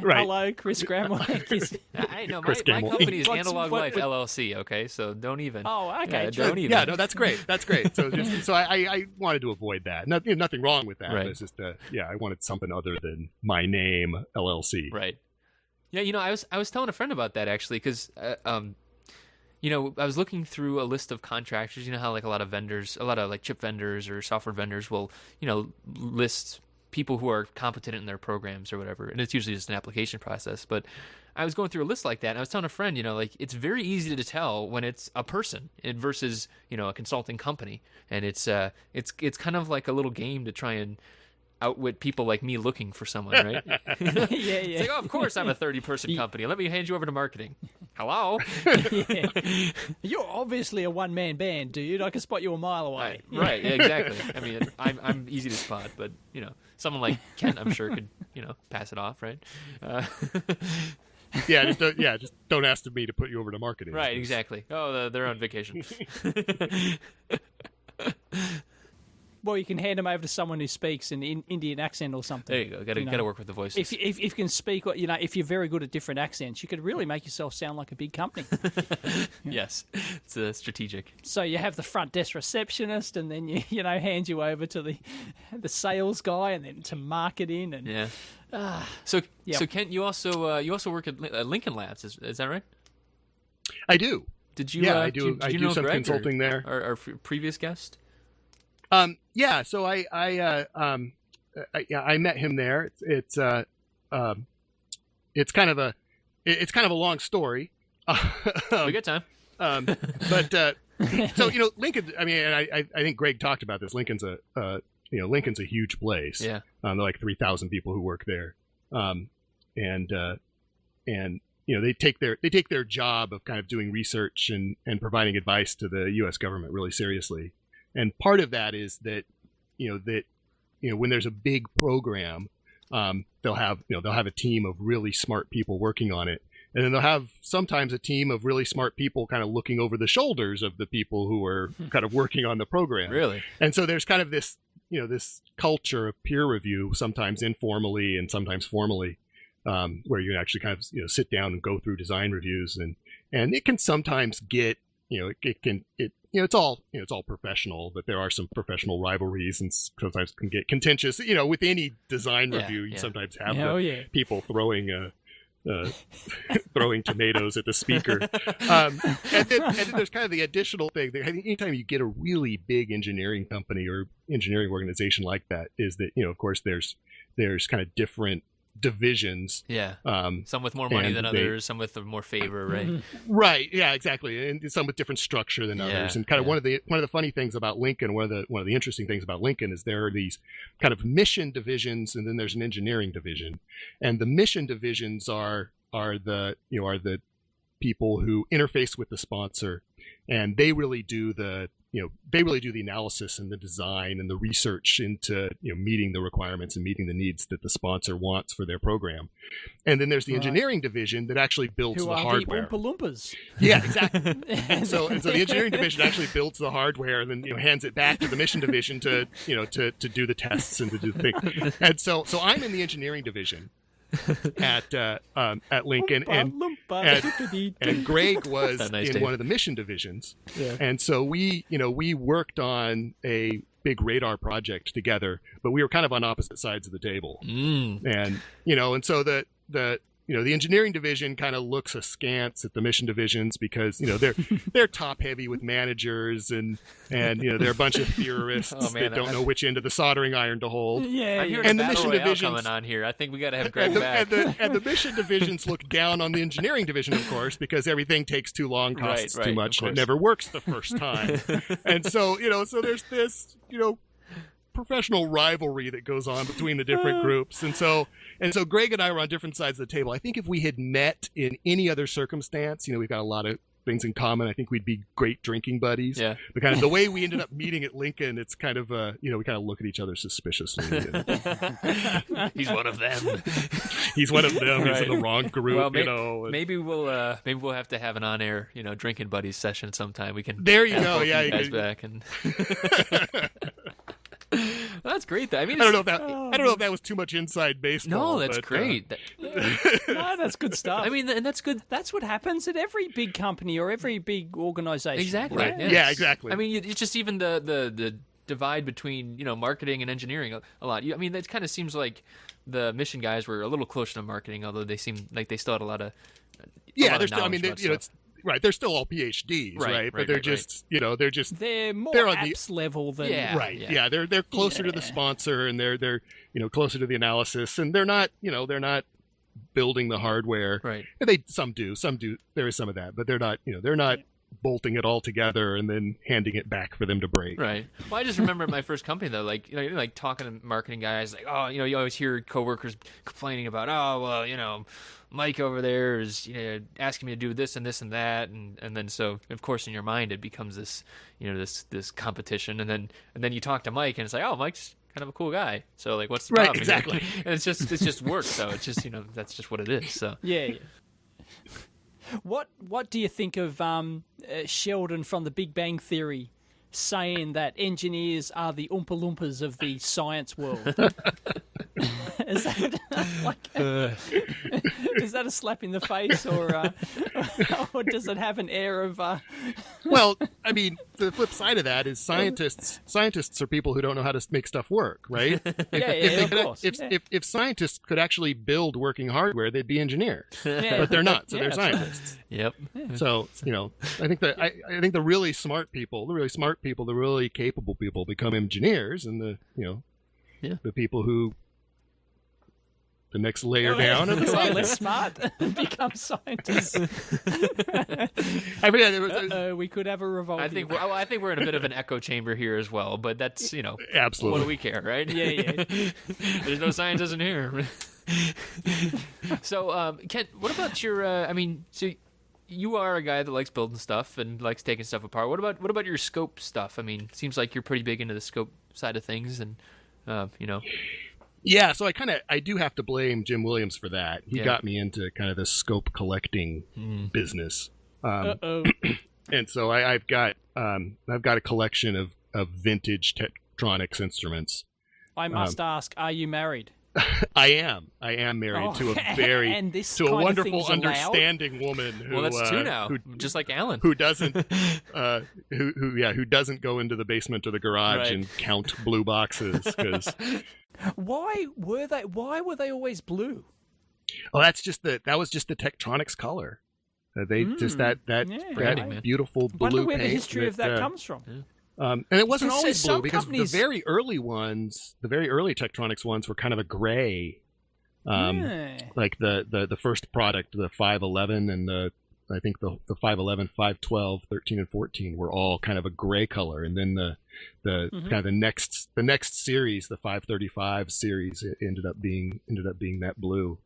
Right. Hello, Chris Gramwell. I know Chris my Gamble. company is Analog Life LLC. Okay, so don't even. Oh, okay. Yeah, don't even. Yeah, no, that's great. That's great. So, I wanted to avoid that. Nothing wrong with that. Right. But it's just, I wanted something other than my name, LLC. Right. Yeah, I was telling a friend about that actually, because, I was looking through a list of contractors. You know how like a lot of like chip vendors or software vendors will, list people who are competent in their programs or whatever, and it's usually just an application process. But I was going through a list like that, and I was telling a friend, like it's very easy to tell when it's a person versus a consulting company, and it's kind of like a little game to try and outwit people like me looking for someone, right? Yeah. It's like, of course I'm a 30-person company. Let me hand you over to marketing. Hello? Yeah. You're obviously a one-man band, dude. I can spot you a mile away. Right, yeah, exactly. I mean, I'm easy to spot, but, someone like Kent, I'm sure, could, pass it off, right? Just don't ask me to put you over to marketing. Right, exactly. Oh, they're on vacation. Well, you can hand them over to someone who speaks an Indian accent or something. There you go. Got to work with the voices. If you can speak, if you're very good at different accents, you could really make yourself sound like a big company. Yes, it's strategic. So you have the front desk receptionist, and then you hand you over to the sales guy, and then to marketing, and yeah. So Kent, you also work at Lincoln Labs. Is that right? I do. Did you? Yeah, I do. I do some Greg consulting there. Our previous guest. So I met him there. It's kind of a long story. We got time. But Lincoln. I mean, and I think Greg talked about this. Lincoln's a huge place. Yeah. There are like 3,000 people who work there. And they take their job of kind of doing research and providing advice to the U.S. government really seriously. And part of that is that, when there's a big program, they'll have a team of really smart people working on it. And then they'll have sometimes a team of really smart people kind of looking over the shoulders of the people who are kind of working on the program. Really? And so there's kind of this, this culture of peer review, sometimes informally and sometimes formally, where you actually kind of, sit down and go through design reviews, and it can sometimes get, it's all professional, but there are some professional rivalries, and sometimes can get contentious. With any design review, you sometimes have people throwing tomatoes at the speaker. And then there's kind of the additional thing that anytime you get a really big engineering company or engineering organization like that, is that, of course, there's kind of different divisions. Yeah. Some with more money than others, some with more favor, right? Right. Yeah, exactly. And some with different structure than others. And kind of one of the funny things about Lincoln, one of the interesting things about Lincoln is there are these kind of mission divisions, and then there's an engineering division. And the mission divisions are the people who interface with the sponsor, and they really do the analysis and the design and the research into meeting the requirements and meeting the needs that the sponsor wants for their program. And then there's the engineering division that actually builds the hardware. The Oompa Loompas. Yeah, exactly. and so the engineering division actually builds the hardware and then hands it back to the mission division to do the tests and to do the thing. And so I'm in the engineering division at Lincoln, and Greg was in one of the mission divisions, and so we worked on a big radar project together, but we were kind of on opposite sides of the table, and so the engineering division kind of looks askance at the mission divisions because they're top heavy with managers and they're a bunch of theorists that don't know which end of the soldering iron to hold. Yeah, and the mission divisions coming on here. I think we got to have Greg back. And the mission divisions look down on the engineering division, of course, because everything takes too long, costs too much, and it never works the first time. And so so there's this professional rivalry that goes on between the different groups, and so Greg and I were on different sides of the table. I think if we had met in any other circumstance, we've got a lot of things in common. I think we'd be great drinking buddies. Yeah. But kind of the way we ended up meeting at Lincoln, it's kind of we kind of look at each other suspiciously. He's one of them. He's one of them. Right. He's in the wrong group. Well, maybe we'll have to have an on-air drinking buddies session sometime. We can. There you go. Yeah, you guys back and. Well, that's great. I mean, I don't know if that was too much inside baseball. No, that's great. No, that's good stuff. I mean, and that's good. That's what happens at every big company or every big organization. Exactly. Right? Yes. Yeah, exactly. I mean, it's just even the divide between marketing and engineering a lot. I mean, it kind of seems like the mission guys were a little closer to marketing, although they seem like they still had a lot of they're still. I mean, it's. Right, they're still all PhDs, right? But they're just, they're more on apps level than they're closer to the sponsor, and they're closer to the analysis, and they're not building the hardware. Right. And some do. There is some of that, but they're not bolting it all together and then handing it back for them to break. Right. Well, I just remember at my first company though, like talking to marketing guys, like, you always hear coworkers complaining about, Mike over there is asking me to do this and this and that, and then so of course in your mind it becomes this this competition, and then you talk to Mike and it's like, Mike's kind of a cool guy, so like what's the problem? Exactly. And it's just work, so it's just that's just what it is. So yeah. What do you think of Sheldon from The Big Bang Theory saying that engineers are the Oompa Loompas of the science world? Is that a slap in the face, or does it have an air of? Well, I mean, the flip side of that is scientists. Scientists are people who don't know how to make stuff work, right? Of course. If scientists could actually build working hardware, they'd be engineers, but they're not. So they're scientists. Yep. So I think the really smart people, the really capable people become engineers, and the people who. The next layer down of the scientists. Less smart become scientists. I mean, we could have a revolt. I think we're in a bit of an echo chamber here as well, but that's absolutely. What do we care, right? Yeah. There's no scientists in here. So, Kent, what about your? So you are a guy that likes building stuff and likes taking stuff apart. What about your scope stuff? I mean, it seems like you're pretty big into the scope side of things, and Yeah, so I do have to blame Jim Williams for that. He got me into kind of the scope collecting business. And so I've got a collection of vintage Tektronix instruments. I must ask, are you married? I am married to a wonderful, understanding woman who. Well, that's two now, just like Alan, who doesn't who doesn't go into the basement or the garage and count blue boxes because. Why were they always blue? Oh, that was just the Tektronix color. They just that beautiful blue paint. Wonder where the history of that comes from. And it wasn't always blue because the very early Tektronix ones were kind of a gray. Like the first product, the 511 and I think the 511, 512, 13, and 14 were all kind of a gray color, and then the kind of the next series, the 535 series, it ended up being that blue.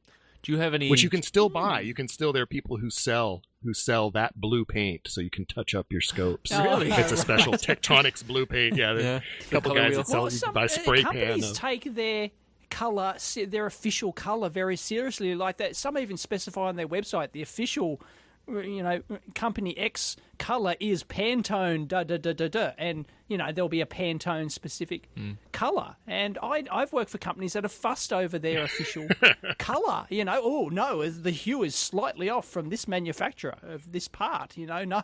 Do you have any? Which you can still buy. You can still. There are people who sell that blue paint, so you can touch up your scopes. Really? It's a special Tektronix blue paint. Yeah, Yeah. A couple guys that sell. You can buy spray can. Companies take their color, their official color, very seriously. Like that, some even specify on their website the official, company X color is Pantone, and there'll be a Pantone specific color. And I've worked for companies that are fussed over their official color. Oh no, the hue is slightly off from this manufacturer of this part. No,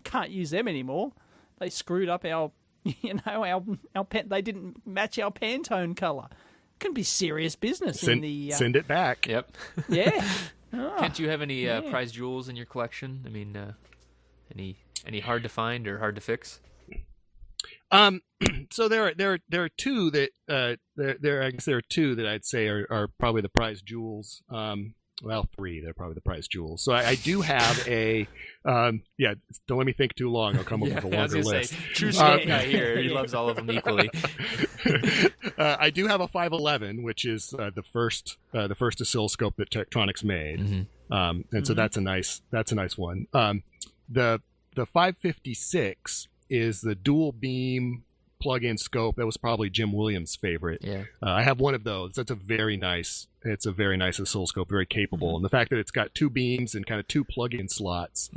can't use them anymore. They screwed up our, they didn't match our Pantone color. Can be serious business send it back. Yep. Yeah. Kent, do you have any prize jewels in your collection? I mean, any hard to find or hard to fix? So there are two that I guess there are two that I'd say are probably the prize jewels. Well, three. They're probably the prize jewels. So I do have a don't let me think too long. I'll come up with a longer list. True scope guy here. He loves all of them equally. I do have a 511, which is the first oscilloscope that Tektronix made, and so that's a nice one. The 556 is the dual beam plug-in scope. That was probably Jim Williams' favorite. Yeah, I have one of those. That's a very nice oscilloscope, very capable, and the fact that it's got two beams and kind of two plug-in slots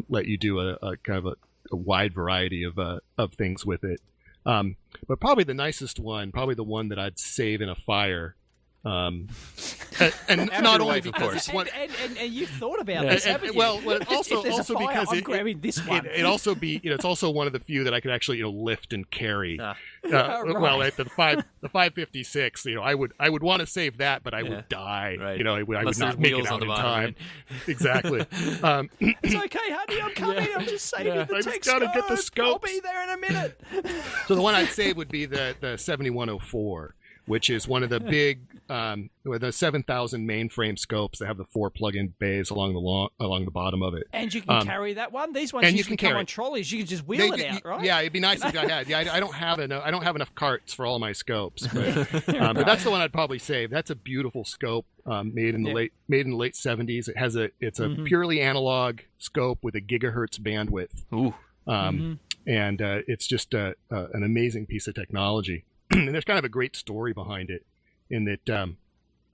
let you do a kind of a wide variety of things with it. But probably the nicest one, probably the one that I'd save in a fire. And not only because it's one, and you've thought about this, haven't you? Well, also fire, because I'm grabbing this one. It also it's also one of the few that I could actually lift and carry. Right. Well, at the 556, I would want to save that, but I would die. Right. I would not make it out in time. Right? Exactly. It's okay, honey. I'm coming. I'm just saving the I just gotta get the scopes. I'll be there in a minute. So the one I'd save would be the 7104. Which is one of the big, the 7,000 mainframe scopes that have the 4 plug-in bays along the bottom of it. And you can carry that one. These ones you can come on trolleys. You can just wheel it out, right? Yeah, it'd be nice if I had. Yeah, I don't have enough carts for all my scopes, but that's the one I'd probably save. That's a beautiful scope, made in the late 70s. It's a purely analog scope with a gigahertz bandwidth. Ooh. And it's just an amazing piece of technology. And there's kind of a great story behind it, in that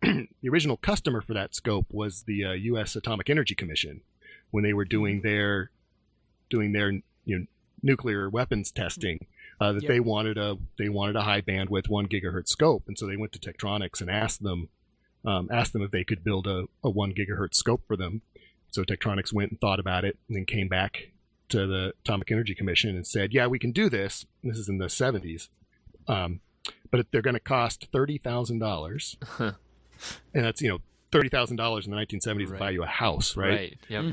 the original customer for that scope was the U.S. Atomic Energy Commission when they were doing their nuclear weapons testing. They wanted a high bandwidth 1 gigahertz scope, and so they went to Tektronix and asked them if they could build a 1 gigahertz scope for them. So Tektronix went and thought about it, and then came back to the Atomic Energy Commission and said, "Yeah, we can do this." This is in the 70s. But they're going to cost $30,000, and that's $30,000 in the 1970s to buy you a house, right? Right. Yep.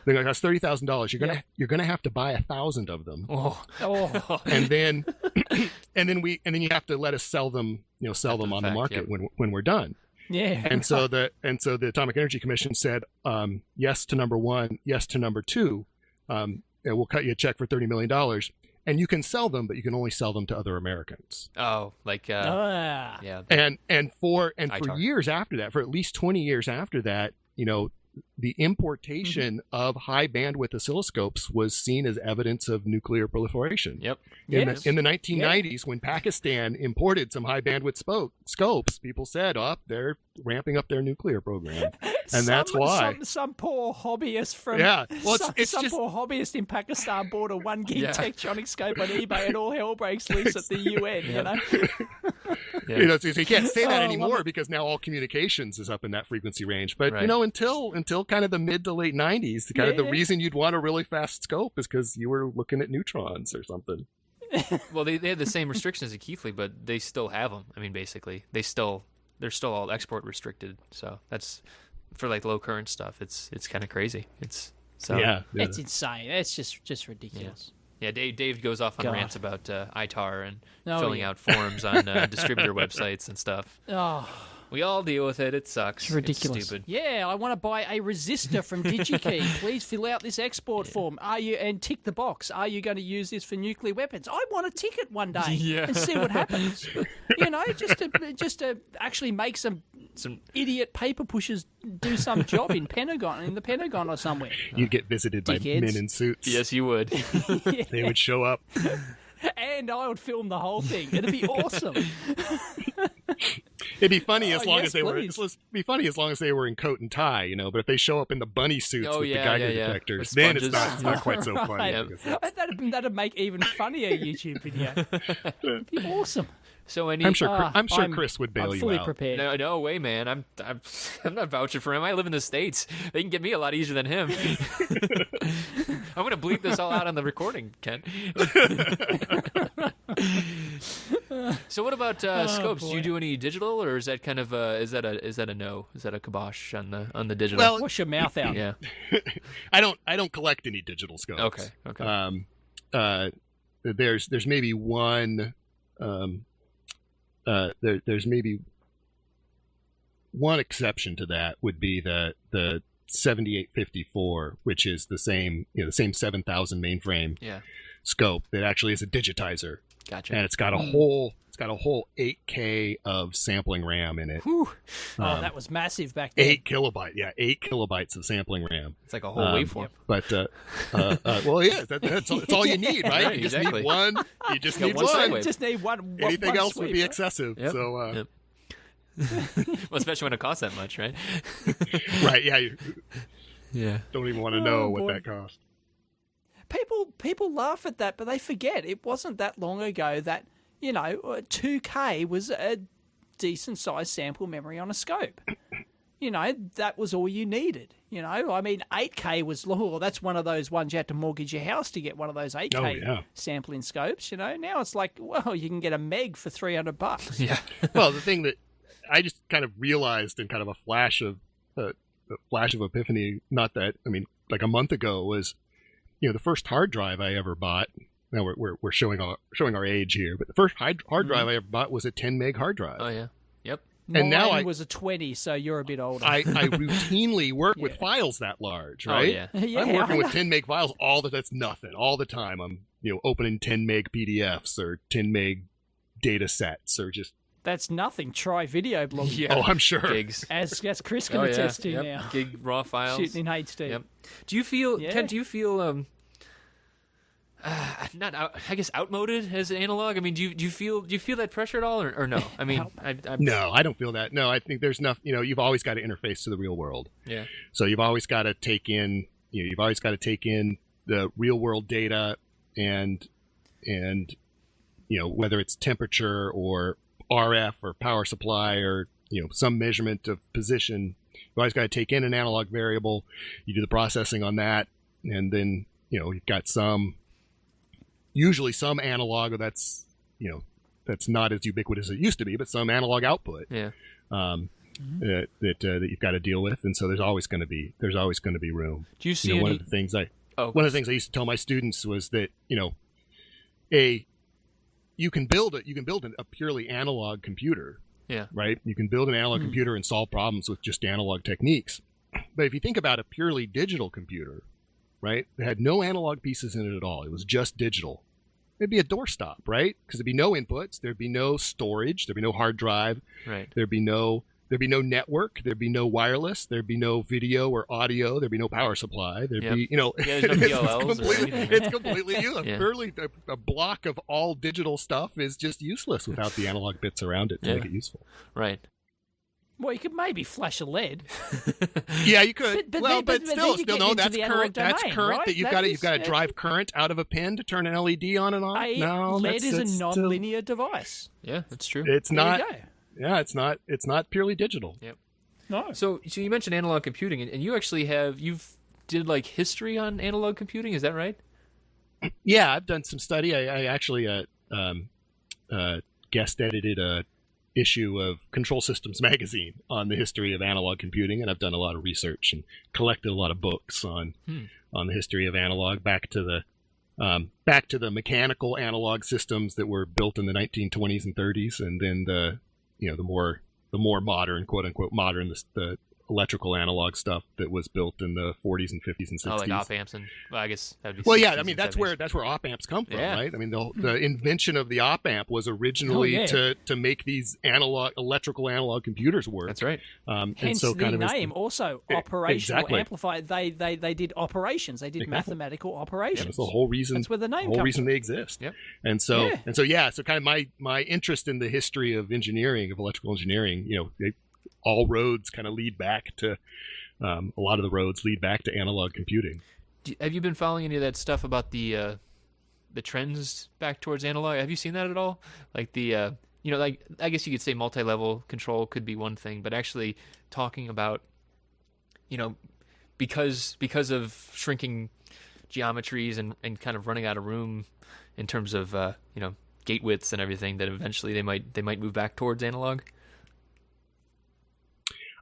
They're going to cost $30,000. You're going to have to buy 1,000 of them. Oh. And then you have to let us sell them, them on the market when we're done. Yeah. And so the Atomic Energy Commission said yes to number one, yes to number two. We'll cut you a check for $30 million. And you can sell them, but you can only sell them to other Americans. Oh, like yeah. And for years after that, for at least 20 years after that, the importation of high bandwidth oscilloscopes was seen as evidence of nuclear proliferation. Yep. In the 1990s, when Pakistan imported some high bandwidth scopes, people said, they're ramping up their nuclear program. And that's why. Some poor hobbyist poor hobbyist in Pakistan bought a 1 gig Tektronix scope on eBay, and all hell breaks loose at the UN, So you can't say that anymore because now all communications is up in that frequency range. But, until kind of the mid to late 90s, the reason you'd want a really fast scope is because you were looking at neutrons or something. Well, they have the same restrictions as Keithley, but they still have them. I mean, basically, they're still all export restricted. So that's for like low current stuff. It's kind of crazy. It's insane. It's just ridiculous. Yeah, Dave goes off on rants about ITAR and filling out forms on distributor websites and stuff. Oh, We all deal with it. It sucks. It's ridiculous. It's stupid. Yeah, I want to buy a resistor from DigiKey. Please fill out this export form. And tick the box. Are you going to use this for nuclear weapons? I want a ticket one day and see what happens. Just to actually make some idiot paper pushers do some job in the Pentagon or somewhere. You'd get visited by men in suits. Yes, you would. They would show up. And I would film the whole thing. It'd be awesome. It'd be funny as long as they please. were. It'd be funny as long as they were in coat and tie, But if they show up in the bunny suits with the Geiger detectors, then it's not quite so funny. Right. That'd make even funnier YouTube video. It'd be awesome. So I'm sure Chris would bail I'm you fully out. prepared. No way, man. I'm not vouching for him. I live in the States. They can get me a lot easier than him. I'm gonna bleep this all out on the recording, Ken. So what about scopes? Boy. Do you do any digital, or is that kind of is that a no? Is that a kibosh on the digital? Well, Wash your mouth out. yeah. I don't collect any digital scopes. Okay. There's maybe one. There's maybe one exception to that would be the 7854, which is the same 7000 mainframe scope that actually is a digitizer. Gotcha. And it's got a whole 8K of sampling RAM in it. Whew. That was massive back then. 8 kilobytes of sampling RAM. It's like a whole waveform. But well, yeah, that's all you need, right? Right, you just exactly. need one. You just need one one. side You just need one. Anything one else sweep, would be right? excessive. Yep. So, Yep. Well, especially when it costs that much, right? right? Yeah, you Yeah. don't even want to know what boy. that cost. People laugh at that, but they forget it wasn't that long ago that 2K was a decent sized sample memory on a scope. That was all you needed. I mean, 8K was that's one of those ones you had to mortgage your house to get one of those 8K sampling scopes. Now it's like, well, you can get a meg for $300. Yeah. Well, the thing that I just kind of realized in kind of a flash of epiphany, not that I mean, like a month ago, was the first hard drive I ever bought. Now we're showing our age here, but the first hard drive I ever bought was a 10 meg hard drive. Oh yeah. Yep. And now I was a 20, so you're a bit older. I routinely work with files that large, right? Oh, yeah. I'm working with 10 meg files that's nothing. All the time I'm opening 10 meg PDFs or 10 meg data sets or just. That's nothing. Try video blogging. Yeah. Oh, I'm sure. Gigs. As Chris can attest to now. Gig raw files. Shooting in HD. Yep. Do you feel, Ken, I guess outmoded as an analog? I mean, do you feel that pressure at all, or no? I mean, no, I don't feel that. No, I think there's enough. You've always got to interface to the real world. Yeah. So you've always got to take in. You've always got to take in the real world data, and whether it's temperature or RF or power supply or some measurement of position. You've always got to take in an analog variable. You do the processing on that, and then you've got usually some analog that's not as ubiquitous as it used to be, but some analog output that you've got to deal with, and so there's always going to be room. Do you see one of the things I used to tell my students was that you can build a purely analog computer. Yeah. Right. You can build an analog computer and solve problems with just analog techniques, but if you think about a purely digital computer, right? It had no analog pieces in it at all. It was just digital. It'd be a doorstop, right? Because there'd be no inputs, there'd be no storage, there'd be no hard drive, right? There'd be no network, there'd be no wireless, there'd be no video or audio, there'd be no power supply, there'd be there's no PLLs it's completely useless. Purely a block of all digital stuff is just useless without the analog bits around it to make it useful. Right. Well, you could maybe flash a LED. Yeah, you could. But still, no. That's current. That's domain, current. Right? That you've got to drive current out of a pin to turn an LED on and off. No, LED is a non-linear device. Yeah, that's true. It's not. There you go. Yeah, it's not. It's not purely digital. Yep. No. So you mentioned analog computing, and you actually did like history on analog computing. Is that right? Yeah, I've done some study. I actually guest edited a issue of Control Systems magazine on the history of analog computing, and I've done a lot of research and collected a lot of books on the history of analog back to the mechanical analog systems that were built in the 1920s and 30s, and then the more more modern, quote unquote modern, the electrical analog stuff that was built in the 40s and 50s and 60s. Oh, like op amps and I guess that'd be. Well, 60s yeah, I mean and that's 70s. where op amps come from, Yeah. right? I mean the invention of the op amp was originally to make these electrical analog computers work. That's right. And Hence so the kind of name also operational exactly. amplifier. They did operations. They did mathematical operations. Yeah, that's the whole reason. That's where the name whole comes reason from. they exist. Yep. And so so kind of my interest in the history of engineering, of electrical engineering, all roads kind of lead back to. A lot of the roads lead back to analog computing. Have you been following any of that stuff about the trends back towards analog? Have you seen that at all? Like like I guess you could say multi-level control could be one thing, but actually talking about, because of shrinking geometries and kind of running out of room in terms of gate widths and everything, that eventually they might move back towards analog.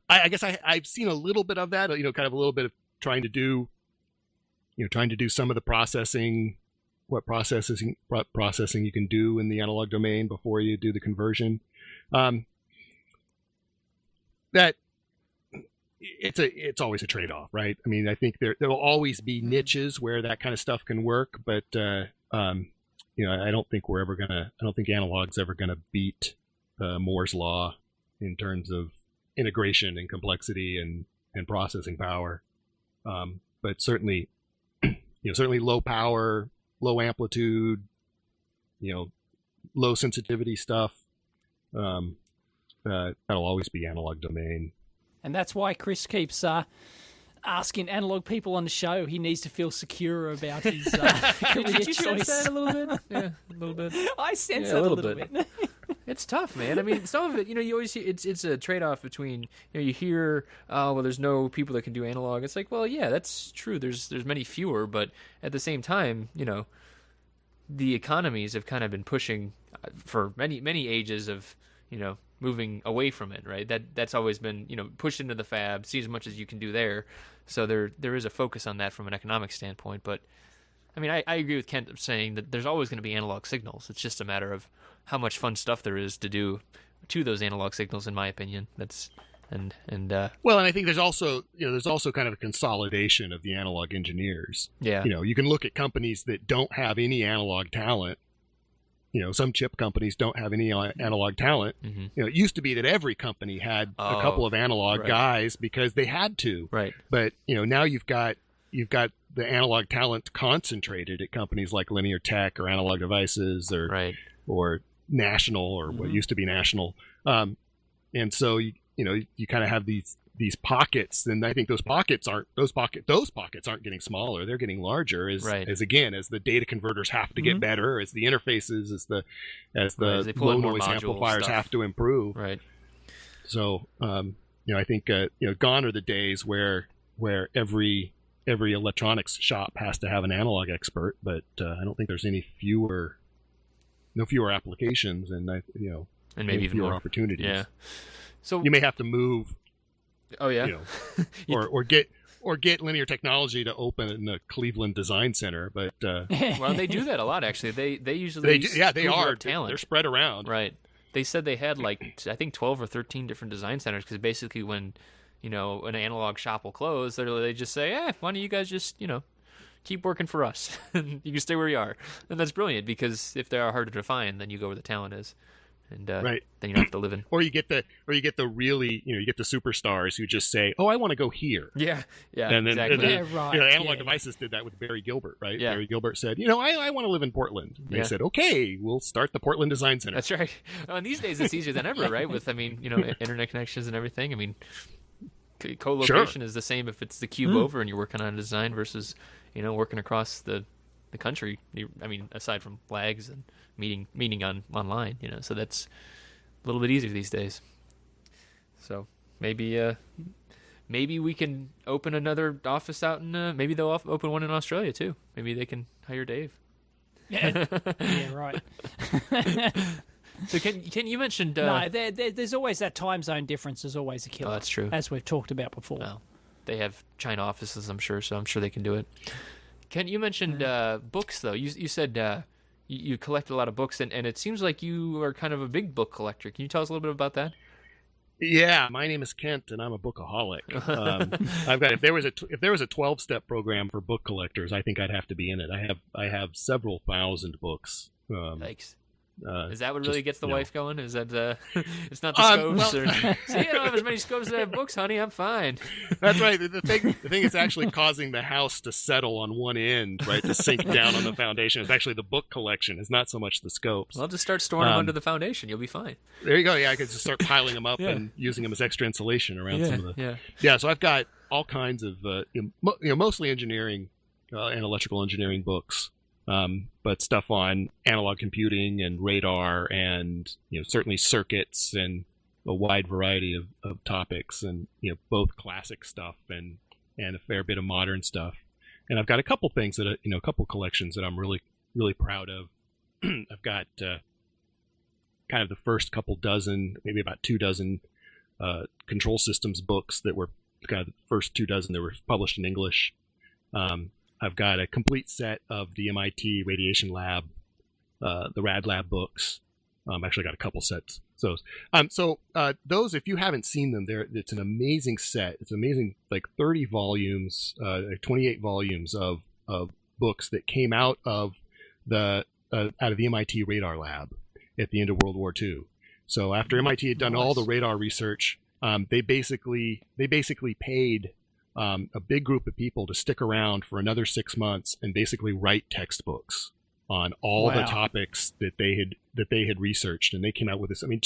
I guess I've seen a little bit of that, kind of a little bit of trying to do some of the processing, what processing you can do in the analog domain before you do the conversion. That it's always a trade-off, right? I mean, I think there will always be niches where that kind of stuff can work, but I don't think analog's ever gonna beat Moore's law in terms of integration and complexity and processing power, but certainly low power, low amplitude, low sensitivity stuff, that'll always be analog domain. And that's why Chris keeps asking analog people on the show. He needs to feel secure about his career Did you sense choice. that a little bit? Yeah, a little bit. I sense Yeah, that a a little little bit. It's tough, man. I mean, some of it, you always hear it's a trade-off between, you hear, oh, well, there's no people that can do analog. It's like, well, yeah, that's true. There's many fewer, but at the same time, the economies have kind of been pushing for many ages of, moving away from it, right? That's always been, pushed into the fab, see as much as you can do there. So there is a focus on that from an economic standpoint. But I mean, I agree with Kent saying that there's always going to be analog signals. It's just a matter of how much fun stuff there is to do to those analog signals, in my opinion. That's well, and I think there's also kind of a consolidation of the analog engineers. Yeah. You can look at companies that don't have any analog talent. Some chip companies don't have any analog talent. Mm-hmm. It used to be that every company had a couple of analog guys because they had to. Right. But now you've got the analog talent concentrated at companies like Linear Tech or Analog Devices or National or what used to be National. And so you kind of have these pockets, and I think those pockets aren't getting smaller; they're getting larger as the data converters have to get better, as the interfaces, as the low noise amplifiers have to improve. Right. So I think gone are the days where every electronics shop has to have an analog expert, but I don't think there's any fewer applications, and and maybe even fewer more opportunities. Yeah. So you may have to move. Oh yeah. Or get Linear Technology to open a Cleveland Design Center, but well, they do that a lot actually. They usually they are talent. They're spread around. Right. They said they had I think 12 or 13 different design centers, because basically when an analog shop will close, they just say, why don't you guys just keep working for us and you can stay where you are. And that's brilliant, because if they are harder to find, then you go where the talent is. And then you don't have to live in. Or you get the really, you get the superstars who just say, "Oh, I want to go here." Yeah, and then, exactly. Analog Devices did that with Barry Gilbert, right? Yeah. Barry Gilbert said, I want to live in Portland. And they said, "Okay, we'll start the Portland Design Center." That's right. And these days it's easier than ever, right? With internet connections and everything. I mean, co-location is the same if it's the cube over and you're working on a design versus working across the country. I mean, aside from lags and meeting online, so that's a little bit easier these days. So maybe we can open another office out in maybe they'll open one in Australia too. Maybe they can hire Dave. Yeah, right. So Ken, you mentioned no, there's always that time zone difference. Is always a killer. Oh, that's true, as we've talked about before. Well, they have China offices, I'm sure, so I'm sure they can do it. Ken, you mentioned books, though. You said you collect a lot of books, and it seems like you are kind of a big book collector. Can you tell us a little bit about that? Yeah, my name is Kent, and I'm a bookaholic. I've got if there was a 12-step program for book collectors, I think I'd have to be in it. I have several thousand books. Yikes. Is that what really just, gets the you know. wife going? Is that it's not the scopes? well- Or, see, I don't have as many scopes as I have books, honey. I'm fine. That's right. The thing is actually causing the house to settle on one end, right, to sink down on the foundation. It's actually the book collection. It's not so much the scopes. Well, just start storing them under the foundation. You'll be fine. There you go. Yeah, I could just start piling them up Yeah. and using them as extra insulation around some of the. Yeah. Yeah, so I've got all kinds of, mostly engineering and electrical engineering books, but stuff on analog computing and radar and certainly circuits and a wide variety of topics, and both classic stuff and a fair bit of modern stuff. And I've got a couple things that a couple collections that I'm really really proud of. I've got kind of the first couple dozen, maybe about 2 dozen control systems books that were kind of the first 2 dozen that were published in English. I've got a complete set of the MIT Radiation Lab, the Rad Lab books. Actually, got a couple sets. So those, if you haven't seen them, it's an amazing set. It's amazing, like 30 volumes, 28 volumes of books that came out of the MIT Radar Lab at the end of World War II. So after MIT had done all the radar research, they basically paid a big group of people to stick around for another 6 months and basically write textbooks on all the topics that they had researched, and they came out with this. I mean,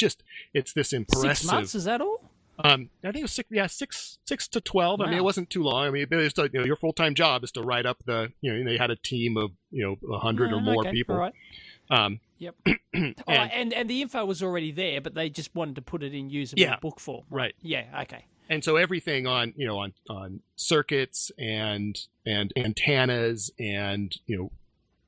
it's this impressive. 6 months, is that all? I think it was 6 to 12. Wow. I mean, it wasn't too long. I mean, it's your full-time job is to write up the. They had a team of 100 or more people. All right. Yep. and the info was already there, but they just wanted to put it in usable book form. Right. Yeah. Okay. And so everything on circuits and antennas and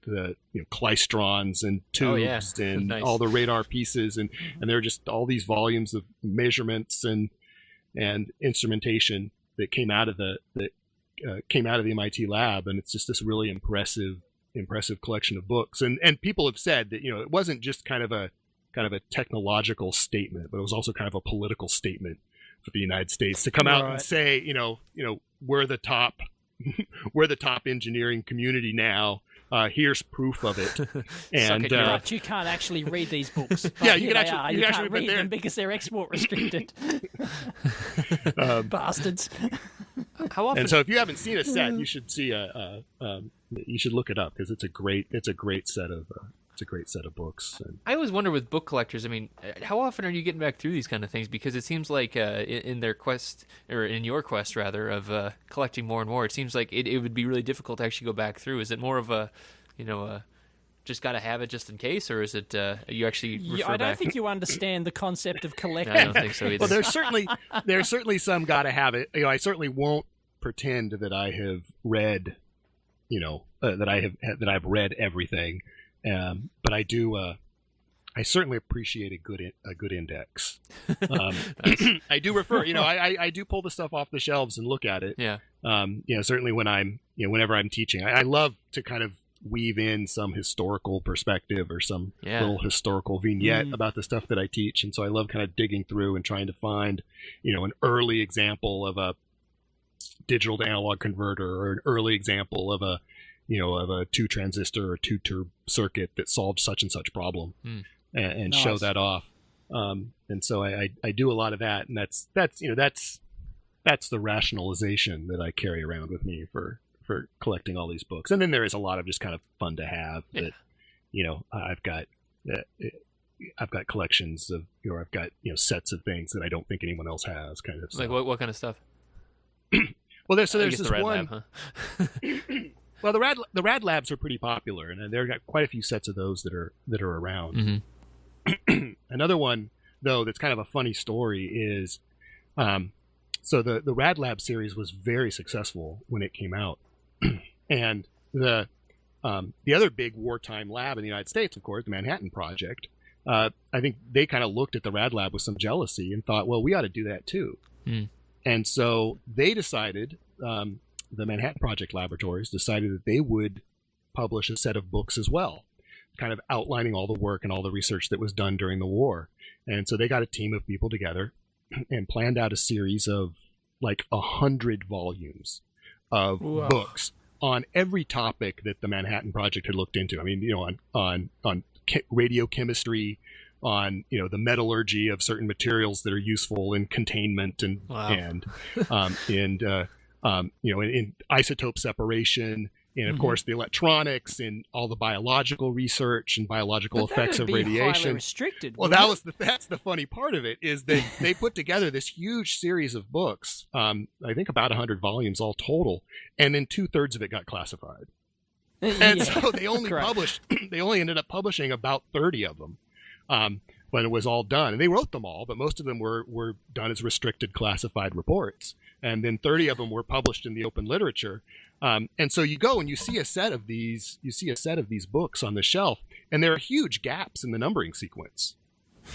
the klystrons and tubes and nice. all the radar pieces and there are just all these volumes of measurements and instrumentation that came out of the MIT lab, and it's just this really impressive collection of books. And people have said that it wasn't just kind of a technological statement, but it was also kind of a political statement for the United States to come out and say, we're the top engineering community now. Here's proof of it. And but you can't actually read these books. Yeah, you can actually can't read them because they're export restricted. Bastards. How often? And so, if you haven't seen a set, you should see you should look it up because it's a great set of books. And I always wonder with book collectors. I mean, how often are you getting back through these kind of things? Because it seems like in their quest, or in your quest rather, of collecting more and more, it seems like it would be really difficult to actually go back through. Is it more of a, just got to have it just in case, or is it you actually refer I don't back? think you understand the concept of collecting. No, I don't think so either. Well, there's certainly some got to have it. I certainly won't pretend that I have read, that I've read everything. But I do. I certainly appreciate a good index. I do refer. I do pull the stuff off the shelves and look at it. Yeah. Certainly when I'm, whenever I'm teaching, I love to kind of weave in some historical perspective or some little historical vignette about the stuff that I teach, and so I love kind of digging through and trying to find, an early example of a digital to analog converter, or an early example of a 2-transistor or 2-turb circuit that solved such and such problem, and nice. show that off. And so I do a lot of that, and that's the rationalization that I carry around with me for collecting all these books. And then there is a lot of just kind of fun to have that, I've got collections of, or I've got sets of things that I don't think anyone else has, kind of stuff. Like what kind of stuff? Well, there's this the Rad one. Lab, huh? Well, the Rad Labs are pretty popular, and there got quite a few sets of those that are around. Mm-hmm. Another one, though, that's kind of a funny story is, so the Rad Lab series was very successful when it came out, and the other big wartime lab in the United States, of course, the Manhattan Project. I think they kind of looked at the Rad Lab with some jealousy and thought, well, we ought to do that too. And so they decided. The Manhattan Project Laboratories decided that they would publish a set of books as well, kind of outlining all the work and all the research that was done during the war. And so they got a team of people together and planned out a series of like 100 volumes of books on every topic that the Manhattan Project had looked into. I mean, on radiochemistry, on the metallurgy of certain materials that are useful in containment and in isotope separation, and of course the electronics and all the biological research and biological effects of radiation. Highly restricted. Well, that's the funny part of it, is that they put together this huge series of books, I think about 100 volumes all total, and then 2/3 of it got classified. And so they only ended up publishing about 30 of them when it was all done. And they wrote them all, but most of them were done as restricted classified reports. And then 30 of them were published in the open literature. And so you go and you see a set of these books on the shelf, and there are huge gaps in the numbering sequence.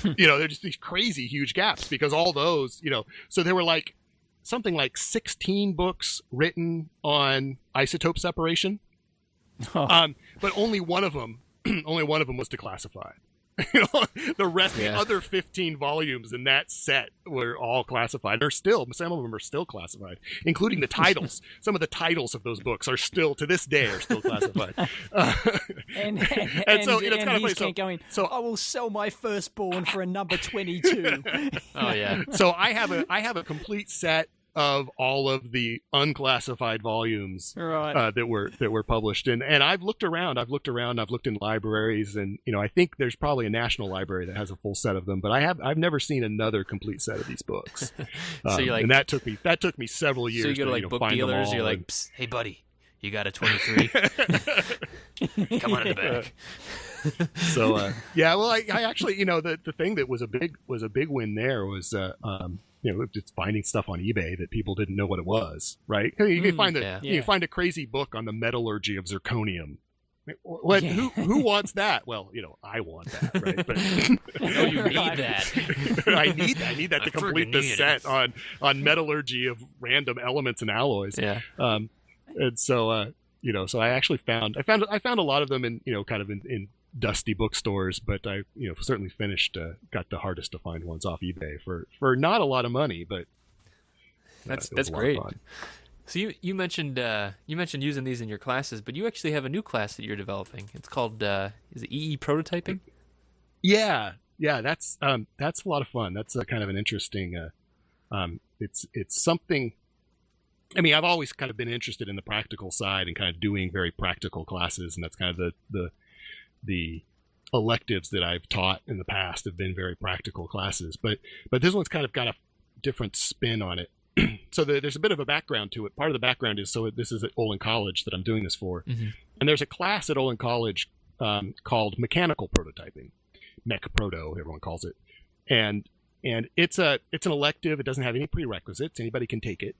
They're just these crazy huge gaps, because all those, so there were like something like 16 books written on isotope separation. But only one of them was declassified. The rest, the other 15 volumes in that set were all classified. Some of them are still classified, including the titles. Some of the titles of those books are still, to this day, classified. And so it's kind of funny. Going, so I will sell my firstborn for a number 22. Oh yeah. So I have a complete set of all of the unclassified volumes that were published, and I've looked around. I've looked in libraries, and I think there's probably a national library that has a full set of them, but I've never seen another complete set of these books. So you're like, and that took me several years. So you go to like book dealers. You're like, hey buddy, you got a 23? Come on in the back. So well, I actually, the thing that was a big win there was just finding stuff on eBay that people didn't know what it was, right? You can find you find a crazy book on the metallurgy of zirconium. Who wants that? Well, I want that, right? But you need that. I need that to complete the set on metallurgy of random elements and alloys. Yeah. And so so I actually found a lot of them in kind of in dusty bookstores, but I certainly got the hardest to find ones off eBay for not a lot of money, but that's great. So you mentioned using these in your classes, but you actually have a new class that you're developing. It's called is it EE prototyping? Yeah, that's a lot of fun. That's kind of an interesting it's something. I mean, I've always kind of been interested in the practical side and kind of doing very practical classes, and that's kind of the electives that I've taught in the past have been very practical classes, but this one's kind of got a different spin on it. So there's a bit of a background to it. Part of the background is, so this is at Olin College that I'm doing this for, and there's a class at Olin College called mechanical prototyping, Mech Proto, everyone calls it, and it's an elective. It doesn't have any prerequisites. Anybody can take it,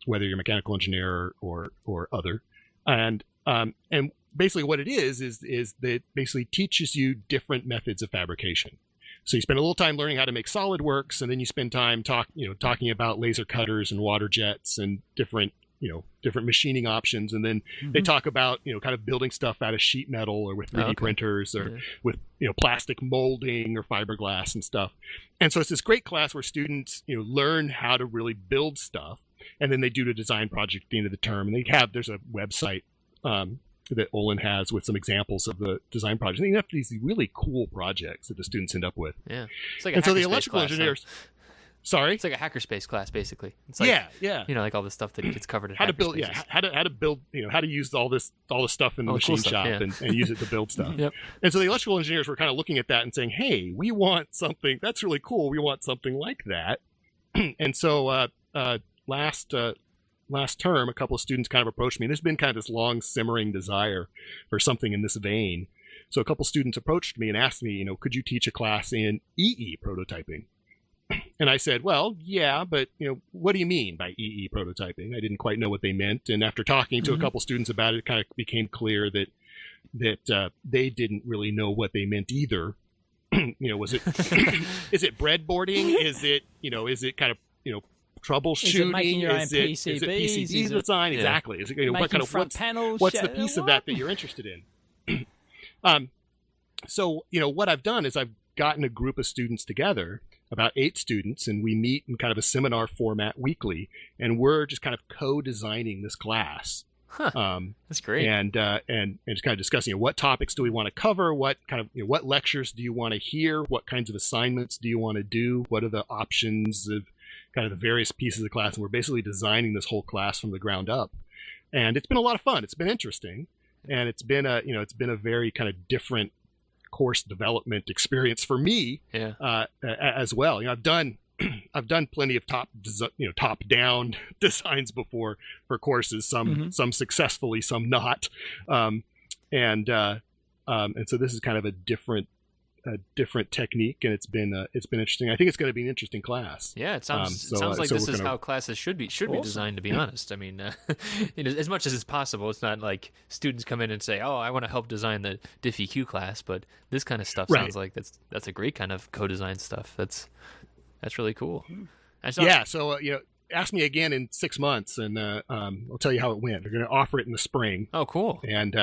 whether you're a mechanical engineer or other, and basically what it is that it basically teaches you different methods of fabrication. So you spend a little time learning how to make SolidWorks, and then you spend time talking about laser cutters and water jets and different machining options, and then they talk about kind of building stuff out of sheet metal or with 3D printers or with plastic molding or fiberglass and stuff. And so it's this great class where students learn how to really build stuff, and then they do the design project at the end of the term, and there's a website that Olin has with some examples of the design projects. And you have these really cool projects that the students end up with. Yeah. It's like so the electrical engineers. Huh? Sorry? It's like a hackerspace class, basically. It's like, yeah. Like all the stuff that gets covered in how to build, how to build, how to use all the stuff in the machine shop and use it to build stuff. Yep. And so the electrical engineers were kind of looking at that and saying, hey, we want something, that's really cool. We want something like that. And so last term, a couple of students kind of approached me. There's been kind of this long simmering desire for something in this vein. So a couple of students approached me and asked me, could you teach a class in EE prototyping? And I said, well, yeah, but what do you mean by EE prototyping? I didn't quite know what they meant. And after talking to a couple students about it, it kind of became clear that they didn't really know what they meant either. Was it is it breadboarding? Is it kind of troubleshooting? Is it making your own PCBs? Is it PCB design? Exactly. Is it what kind of front panels? What's the piece of that you're interested in? So what I've done is gotten a group of students together, about 8 students, and we meet in kind of a seminar format weekly, and we're just kind of co-designing this class. That's great. And just kind of discussing what topics do we want to cover, what kind of what lectures do you want to hear, what kinds of assignments do you want to do, what are the options of kind of the various pieces of the class, and we're basically designing this whole class from the ground up. And it's been a lot of fun. It's been interesting, and it's been a very kind of different course development experience for me as well. I've done plenty of top down designs before for courses, some successfully, some not, and so this is kind of a different technique, and it's been interesting. I think it's going to be an interesting class. Yeah, it sounds like this is how classes should be designed. To be honest, I mean, as much as it's possible, it's not like students come in and say, "Oh, I want to help design the DiffyQ class," but this kind of stuff sounds like that's a great kind of co-design stuff. That's really cool. So ask me again in 6 months, and I'll tell you how it went. They're going to offer it in the spring. Oh, cool. And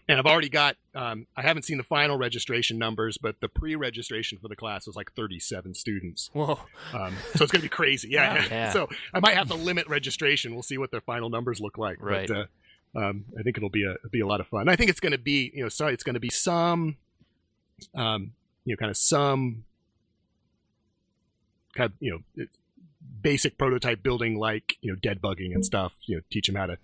I've already got. I haven't seen the final registration numbers, but the pre-registration for the class was like 37 students. Whoa! So it's going to be crazy. Yeah. So I might have to limit registration. We'll see what the final numbers look like. Right. But I think it'll be a lot of fun. I think it's going to be it's going to be some basic prototype building, like dead bugging and stuff. Teach them how to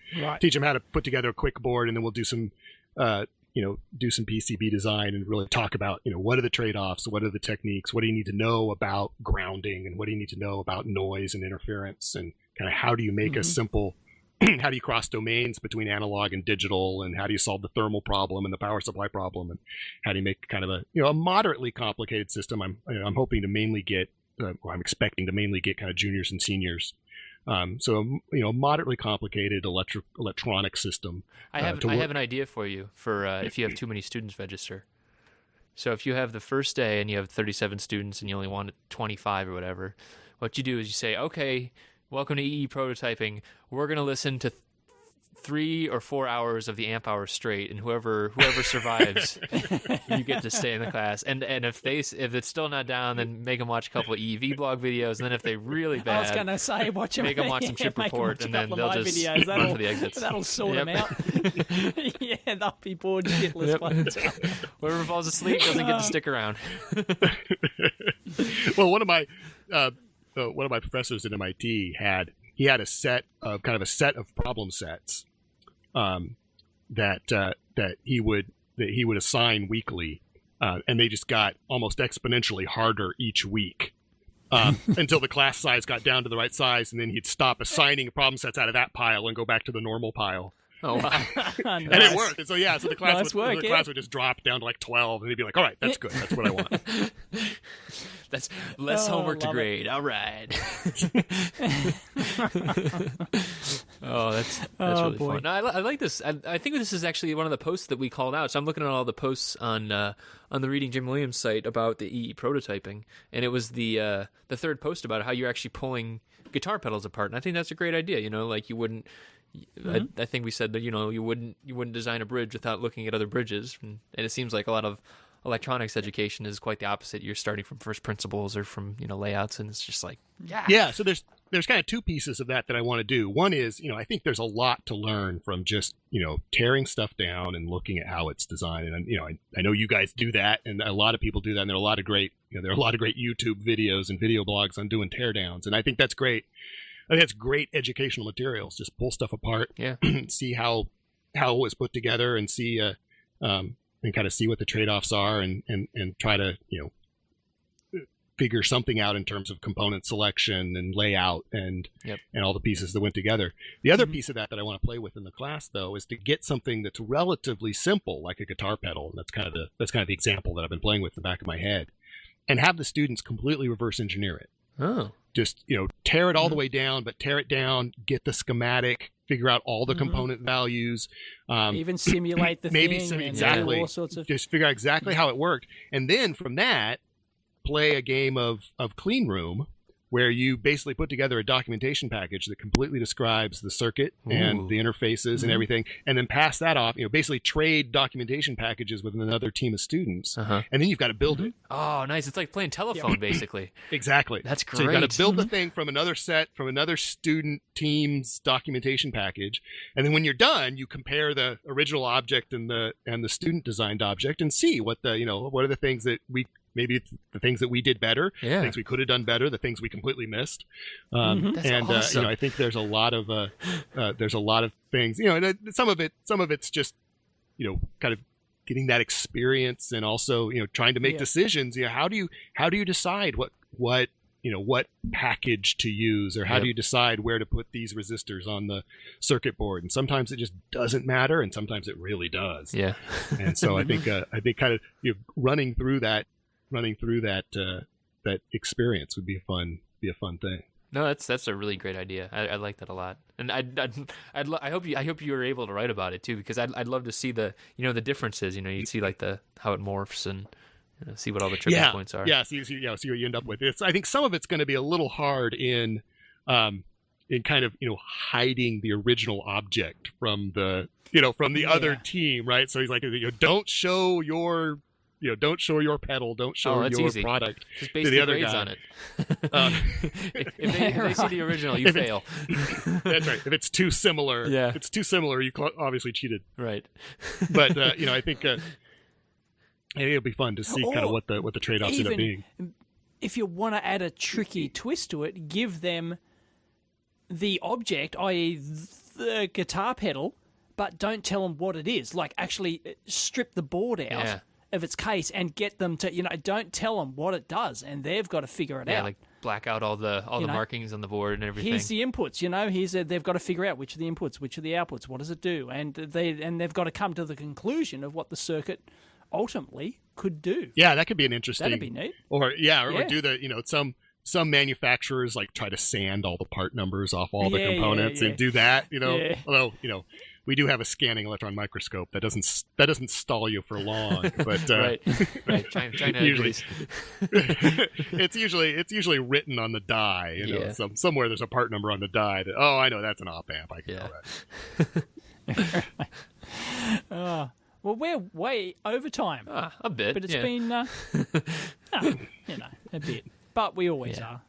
put together a quick board, and then we'll do some PCB design and really talk about what are the trade-offs, what are the techniques, what do you need to know about grounding, and what do you need to know about noise and interference, and kind of how do you make a simple how do you cross domains between analog and digital, and how do you solve the thermal problem and the power supply problem, and how do you make kind of a moderately complicated system. I'm hoping to mainly get I'm expecting to mainly get kind of juniors and seniors. So moderately complicated electronic system. I have an idea for you for if you have too many students register. So if you have the first day and you have 37 students and you only want 25 or whatever, what you do is you say, okay, welcome to EE prototyping. We're going to listen to 3 or 4 hours of the amp hour straight, and whoever survives, you get to stay in the class. And if it's still not down, then make them watch a couple of EEV blog videos. And then if they really bad, I was going to say, make them watch some chip report, and then they'll just run for the exits. That'll sort them out. Yeah, they'll be bored shitless by the time. Whoever falls asleep doesn't get to stick around. Well, one of my professors at MIT had a set of problem sets that he would assign weekly, and they just got almost exponentially harder each week until the class size got down to the right size, and then he'd stop assigning problem sets out of that pile and go back to the normal pile. Oh, wow. Nice. And it worked. And so the class class would just drop down to like 12, and he'd be like, "All right, that's good. That's what I want." That's less homework to grade. All right. That's really fun. No, I like this. I think this is actually one of the posts that we called out. So I'm looking at all the posts on the Reading Jim Williams site about the EE prototyping, and it was the third post about how you're actually pulling guitar pedals apart. And I think that's a great idea. Like you wouldn't. I think we said that you wouldn't design a bridge without looking at other bridges, and it seems like a lot of electronics education is quite the opposite. You're starting from first principles or from layouts, and it's just like So there's kind of two pieces of that I want to do. One is I think there's a lot to learn from just tearing stuff down and looking at how it's designed, and I know you guys do that, and a lot of people do that, and there are a lot of great YouTube videos and video blogs on doing teardowns, and I think that's great. I think that's great educational materials. Just pull stuff apart, see how it was put together, and see and kind of see what the trade-offs are, and try to figure something out in terms of component selection and layout and all the pieces that went together. The other piece of that I want to play with in the class, though, is to get something that's relatively simple, like a guitar pedal. And that's kind of the example that I've been playing with in the back of my head, and have the students completely reverse engineer it. Oh. Just tear it all the way down, but tear it down, get the schematic, figure out all the component values, even simulate the thing, exactly, all sorts of... just figure out exactly how it worked, and then from that play a game of clean room where you basically put together a documentation package that completely describes the circuit and the interfaces and everything, and then pass that off, basically trade documentation packages with another team of students, and then you've got to build it. Oh, nice. It's like playing telephone, basically. Exactly. That's great. So you've got to build the thing from another student team's documentation package, and then when you're done, you compare the original object and the student designed object and see what what are the things that maybe the things that we did better, things we could have done better, the things we completely missed. That's awesome. I think there's a lot of things, and some of it's just, kind of getting that experience, and also, trying to make decisions. How do you decide what package to use, or how do you decide where to put these resistors on the circuit board? And sometimes it just doesn't matter, and sometimes it really does. Yeah. And so I think kind of running through that experience would be a fun thing. No, that's a really great idea. I like that a lot, and I hope you were able to write about it too, because I'd love to see the the differences. You'd see like how it morphs and see what all the tripping points are. Yeah, see what you end up with. I think some of it's going to be a little hard in kind of hiding the original object from the other team, right? So he's like, don't show your pedal, don't show your easy. Product just to the other grades guy. On it. If they see the original, you fail. That's right. If it's too similar, you obviously cheated. Right. But I think it'll be fun to see kind of what the trade-offs end up being. If you want to add a tricky twist to it, give them the object, i.e. the guitar pedal, but don't tell them what it is. Like, actually strip the board out of its case and get them to, don't tell them what it does, and they've got to figure it out. Like black out all the markings on the board and everything. Here's the inputs, they've got to figure out which are the inputs, which are the outputs, what does it do, and they've got to come to the conclusion of what the circuit ultimately could do. Yeah, that could be an interesting. That'd be neat. Or do the some manufacturers like try to sand all the part numbers off all the components and do that. Although we do have a scanning electron microscope that doesn't stall you for long. But right. China usually it's usually written on the die. Somewhere there's a part number on the die that I know that's an op amp. I can know that. Well, we're way over time. A bit, but it's been a bit. But we always are.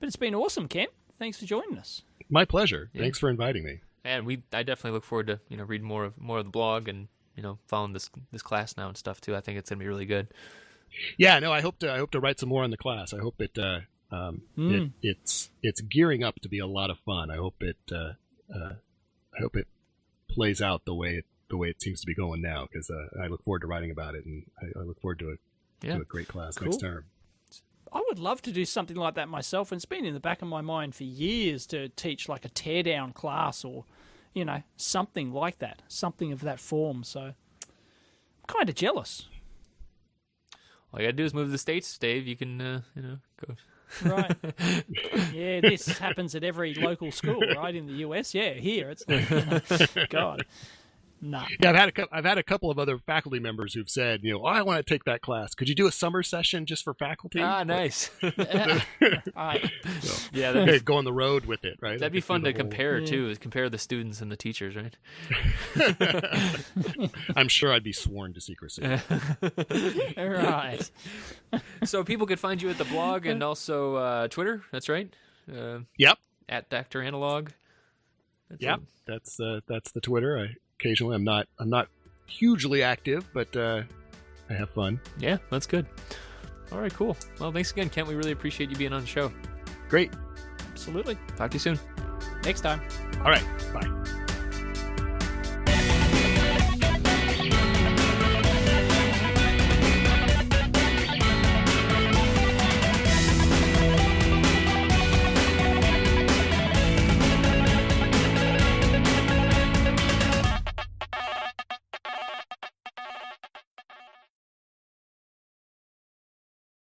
But it's been awesome, Ken. Thanks for joining us. My pleasure. Yeah. Thanks for inviting me. And I definitely look forward to reading more of the blog and following this class now and stuff too. I think it's gonna be really good. Yeah, no, I hope to write some more on the class. I hope it's gearing up to be a lot of fun. I hope it plays out the way it seems to be going now, because I look forward to writing about it, and I look forward to a great class next term. I would love to do something like that myself, and it's been in the back of my mind for years to teach like a teardown class or, something like that, something of that form. So I'm kind of jealous. All you gotta do is move to the States, Dave. You can, go. Right. Yeah, this happens at every local school, right, in the US. Yeah, here it's God. No. Yeah, I've had a couple of other faculty members who've said, I want to take that class. Could you do a summer session just for faculty? Nice. Right. So, yeah, go on the road with it, right? That'd be fun to compare too. Compare the students and the teachers, right? I'm sure I'd be sworn to secrecy. Right. So people could find you at the blog and also Twitter. That's right. Yep. At Dr. Analog. That's the Twitter. Occasionally, I'm not hugely active, but I have fun. Yeah, that's good. All right, cool. Well, thanks again, Kent. We really appreciate you being on the show. Great. Absolutely. Talk to you soon. Next time. All right. Bye.